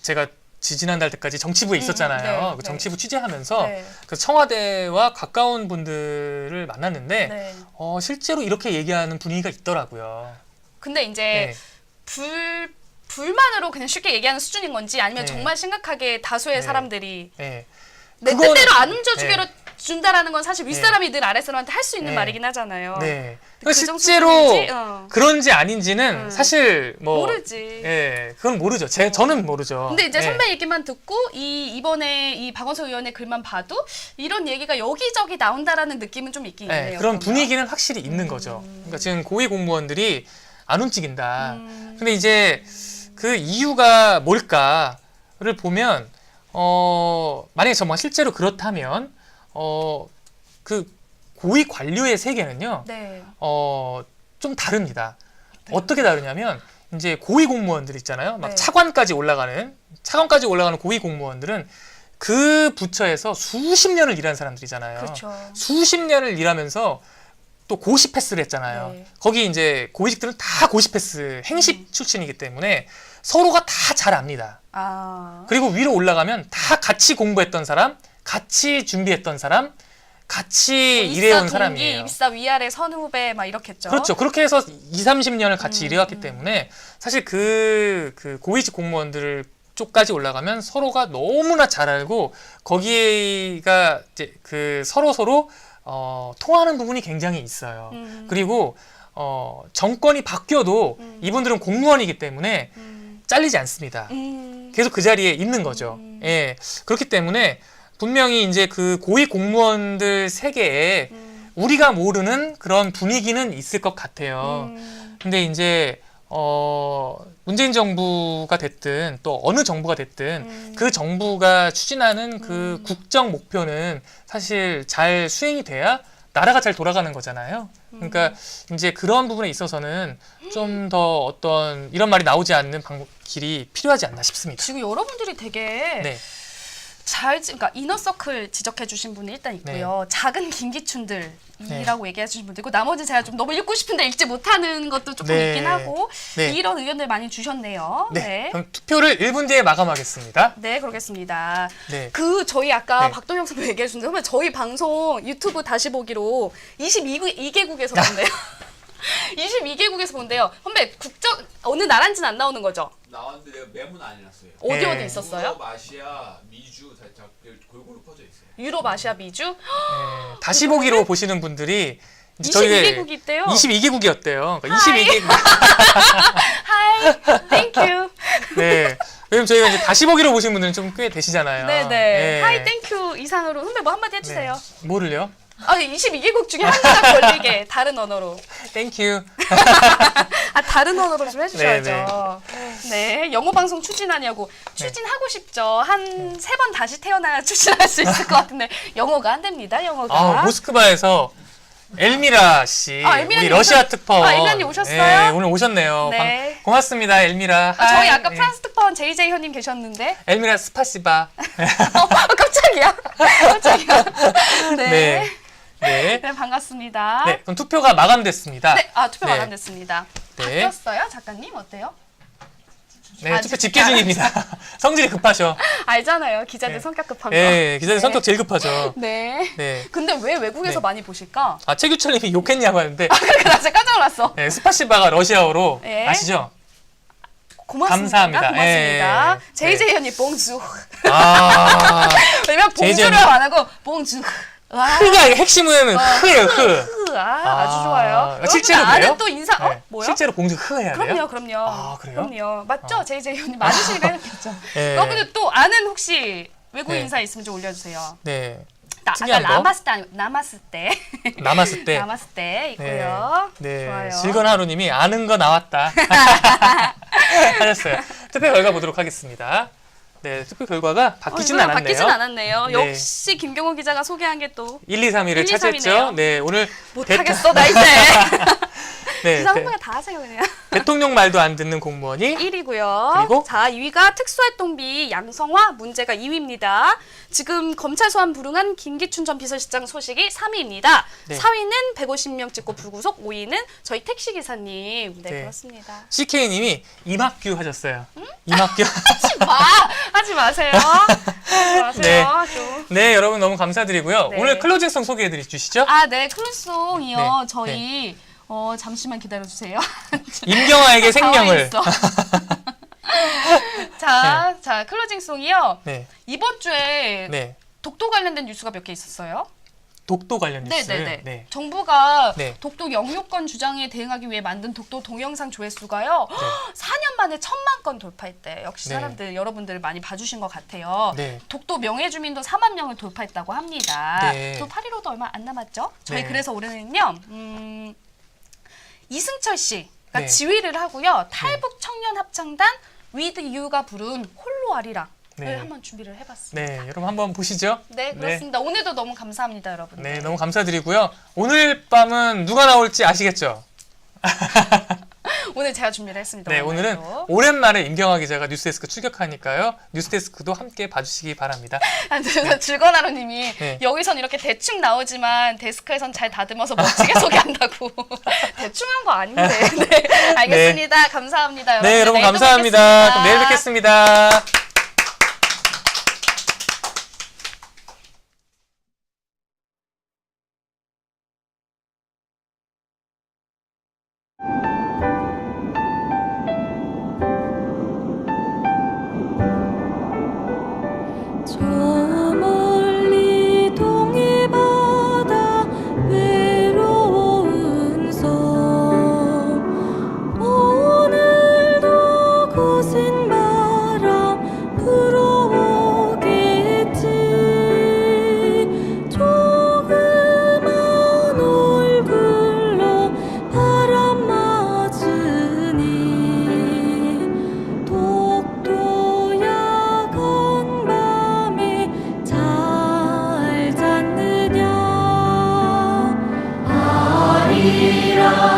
S2: 제가 지난달 때까지 정치부에 있었잖아요.
S3: 네,
S2: 그 정치부 취재하면서
S3: 네.
S2: 그 청와대와 가까운 분들을 만났는데
S3: 네.
S2: 실제로 이렇게 얘기하는 분위기가 있더라고요.
S3: 근데 이제
S2: 네.
S3: 불만으로 그냥 쉽게 얘기하는 수준인 건지 아니면
S2: 네.
S3: 정말 심각하게 다수의
S2: 네.
S3: 사람들이
S2: 네.
S3: 내
S2: 그거는-
S3: 뜻대로 안 움켜쥐기로 준다라는 건 사실 윗사람이 늘 아랫사람한테 할 수 있는
S2: 네.
S3: 말이긴 하잖아요.
S2: 네.
S3: 그
S2: 실제로
S3: 정도인지,
S2: 그런지 아닌지는 사실 뭐
S3: 모르지.
S2: 예, 그건 모르죠. 저는 모르죠.
S3: 근데 이제
S2: 예.
S3: 선배 얘기만 듣고 이번에 이 박원석 의원의 글만 봐도 이런 얘기가 여기저기 나온다라는 느낌은 좀 있긴
S2: 네,
S3: 있네요.
S2: 그런
S3: 그러면.
S2: 분위기는 확실히 있는 거죠. 그러니까 지금 고위 공무원들이 안 움직인다. 근데 이제 그 이유가 뭘까를 보면 만약에 정말 실제로 그렇다면 그 고위 관료의 세계는요.
S3: 네.
S2: 좀 다릅니다. 어떻게 다르냐면 이제 고위 공무원들 있잖아요. 막
S3: 네.
S2: 차관까지 올라가는 고위 공무원들은 그 부처에서 수십 년을 일한 사람들이잖아요.
S3: 그렇죠.
S2: 수십 년을 일하면서 또 고시 패스를 했잖아요.
S3: 네.
S2: 거기 이제 고위직들은 다 고시 패스 행식 출신이기 때문에 서로가 다 잘 압니다.
S3: 아.
S2: 그리고 위로 올라가면 다 같이 공부했던 사람, 같이 준비했던 사람, 같이 일해온 사람이에요.
S3: 입사 위아래 선후배 막 이렇겠죠.
S2: 그렇죠. 그렇게 해서 20-30년을 같이 일해왔기 때문에 사실 그 고위직 공무원들 쪽까지 올라가면 서로가 너무나 잘 알고 거기가 이제 그 서로 통하는 부분이 굉장히 있어요. 그리고 정권이 바뀌어도 이분들은 공무원이기 때문에 잘리지 않습니다. 계속 그 자리에 있는 거죠. 예. 그렇기 때문에 분명히 이제 그 고위 공무원들 세계에 우리가 모르는 그런 분위기는 있을 것 같아요. 근데 이제 문재인 정부가 됐든 또 어느 정부가 됐든 그 정부가 추진하는 그 국정 목표는 사실 잘 수행이 돼야 나라가 잘 돌아가는 거잖아요. 그러니까 이제 그런 부분에 있어서는 좀 더 어떤 이런 말이 나오지 않는 길이 필요하지 않나 싶습니다.
S3: 지금 여러분들이 되게
S2: 네.
S3: 그러니까 이너서클 지적해 주신 분이 일단 있고요. 작은 김기춘들이라고 얘기해 주신 분도 있고 나머지 제가 좀 너무 읽고 싶은데 읽지 못하는 것도 조금
S2: 네.
S3: 있긴 하고
S2: 네.
S3: 이런 의견들 많이 주셨네요.
S2: 네. 그럼 투표를 1분 뒤에 마감하겠습니다.
S3: 네, 그러겠습니다.
S2: 네.
S3: 저희 아까
S2: 네.
S3: 박동영 선배 얘기해 주는데 선배 저희 방송 유튜브 다시 보기로 22개국에서 본대요. 22개국에서 본대요. 선배 어느 나라인지는 안 나오는 거죠?
S10: 나왔는데 내가 메모는 안 해놨어요.
S3: 어디
S2: 네.
S3: 어디 있었어요?
S10: 유럽, 아시아, 미주 살짝 골고루 퍼져 있어요.
S3: 유럽, 아시아, 미주?
S2: 네. 다시 보기로 보시는 분들이 이제
S3: 22개국이 있대요.
S2: 22개국이었대요. 그러니까 22개국.
S3: 하이, 땡큐.
S2: 네. 왜냐면 저희가 이제 다시 보기로 보신 분들은 좀 꽤 되시잖아요.
S3: 네네.
S2: 네.
S3: 하이, 땡큐 이상으로 선배 뭐 한마디 해주세요.
S2: 네. 뭐를요?
S3: 22개국 중에 하나가 걸리게 다른 언어로.
S2: 땡큐.
S3: 다른 언어로 좀 해주셔야죠. 네, 영어 방송 추진하냐고. 추진하고 싶죠. 한 3번 다시 태어나야 추진할 수 있을 것 같은데 영어가 안 됩니다. 영어가.
S2: 모스크바에서 엘미라 씨,
S3: 엘미라님
S2: 우리 러시아 특파원.
S3: 엘미라님 오셨어요?
S2: 네, 오늘 오셨네요.
S3: 네.
S2: 고맙습니다, 엘미라.
S3: 저희
S2: 하이.
S3: 아까
S2: 네.
S3: 프랑스 특파원 JJ 현님 계셨는데.
S2: 엘미라 스파시바.
S3: 깜짝이야. 깜짝이야. 네.
S2: 네. 네.
S3: 네, 반갑습니다.
S2: 네, 그럼 투표가 마감됐습니다.
S3: 네, 투표
S2: 네.
S3: 마감됐습니다.
S2: 네.
S3: 바뀌었어요? 작가님 어때요?
S2: 네, 투표 집계 중입니다. 성질이 급하셔.
S3: 알잖아요. 기자들
S2: 네.
S3: 성격 급한 거.
S2: 네, 기자들
S3: 네.
S2: 성격 제일 급하죠.
S3: 네.
S2: 네.
S3: 근데 왜 외국에서
S2: 네.
S3: 많이 보실까?
S2: 최규철님이 욕했냐고 하는데,
S3: 그러니까 나 진짜 깜짝 놀랐어.
S2: 네, 스파시바가 러시아어로
S3: 네.
S2: 아시죠?
S3: 고맙습니다.
S2: 감사합니다.
S3: 고맙습니다.
S2: 예.
S3: JJ 현님 봉주.
S2: 아,
S3: 왜냐면
S2: JJ
S3: 봉주를 안 하고 봉주. 와.
S2: 흐가 핵심은 흐예요, 흐.
S3: 아주 좋아요.
S2: 실제로
S3: 여러분
S2: 그래요?
S3: 아는 또 인사.
S2: 네.
S3: 뭐요?
S2: 실제로 봉주 흐 해야 돼요?
S3: 그럼요.
S2: 아, 그래요?
S3: 그럼요. 맞죠? JJ 현님 맞으시니까 해야겠죠.
S2: 네.
S3: 여러분들 또 아는 혹시 외국
S2: 네.
S3: 인사 있으면 좀 올려주세요.
S2: 네.
S3: 아까
S2: 특이한 거?
S3: 남았을 때
S2: 남았을 때.
S3: 남았을 때 있고요.
S2: 네.
S3: 좋아요.
S2: 즐거운 하루님이 아는 거 나왔다. 하셨어요. 투표 결과 보도록 하겠습니다. 네, 투표 결과가 바뀌지는 않았네요.
S3: 바뀌진 않았네요.
S2: 네.
S3: 역시 김경호 기자가 소개한 게 또
S2: 1, 2, 3위를
S3: 1, 2, 3
S2: 차지했죠.
S3: 이네요.
S2: 네, 오늘
S3: 못하겠어 나 이제.
S2: 네,
S3: 기사 선배가 다 하세요 그냥.
S2: 대통령 말도 안 듣는 공무원이
S3: 1위고요.
S2: 그리고?
S3: 자, 2위가 특수활동비 양성화 문제가 2위입니다. 지금 검찰 소환 불응한 김기춘 전 비서실장 소식이 3위입니다.
S2: 네.
S3: 4위는 150명 찍고 불구속, 5위는 저희 택시기사님. 네,
S2: 네.
S3: 그렇습니다.
S2: CK님이 이막규 하셨어요. 이막규.
S3: 하지 마세요. 하지 마세요. 좀.
S2: 네, 여러분 너무 감사드리고요.
S3: 네.
S2: 오늘 클로징송 소개해 주시죠.
S3: 네, 클루송이요.
S2: 네,
S3: 저희 잠시만 기다려주세요.
S2: 임경아에게 생명을.
S3: 자, 클로징송이요.
S2: 네.
S3: 이번 주에
S2: 네.
S3: 독도 관련된 뉴스가 몇 개 있었어요.
S2: 독도 관련 뉴스.
S3: 네네네.
S2: 네.
S3: 정부가
S2: 네.
S3: 독도 영유권 주장에 대응하기 위해 만든 독도 동영상 조회수가요.
S2: 네.
S3: 4년 만에 1,000만 건 돌파했대. 역시
S2: 네.
S3: 사람들 여러분들 많이 봐주신 것 같아요.
S2: 네.
S3: 독도 명예 주민도 4만 명을 돌파했다고 합니다.
S2: 네.
S3: 또 8.15도 얼마 안 남았죠? 저희
S2: 네.
S3: 그래서 올해는요. 이승철 씨가
S2: 네.
S3: 지휘를 하고요. 탈북 청년 합창단 위드 유가 부른 홀로 아리랑을
S2: 네.
S3: 한번 준비를 해봤습니다.
S2: 네, 여러분 한번 보시죠.
S3: 네, 그렇습니다. 오늘도 너무 감사합니다, 여러분.
S2: 네, 너무 감사드리고요. 오늘 밤은 누가 나올지 아시겠죠?
S3: 오늘 제가 준비를 했습니다.
S2: 네, 오늘은 오랜만에 임경아 기자가 뉴스데스크 출격하니까요. 뉴스데스크도 함께 봐주시기 바랍니다.
S3: 즐거나루님이
S2: 네.
S3: 여기선 이렇게 대충 나오지만 데스크에선 잘 다듬어서 멋지게 소개한다고. 대충 한 거 아닌데. 네, 알겠습니다. 감사합니다.
S2: 네, 여러분
S3: 내일도
S2: 감사합니다.
S3: 뵙겠습니다.
S2: 그럼 내일 뵙겠습니다.
S11: 저 멀리 동해 바다 외로운 섬 오늘도 거센 바람 불어오겠지 조그만 얼굴로 바람 맞으니 독도야 건밤에 잘 잤느냐 아리랑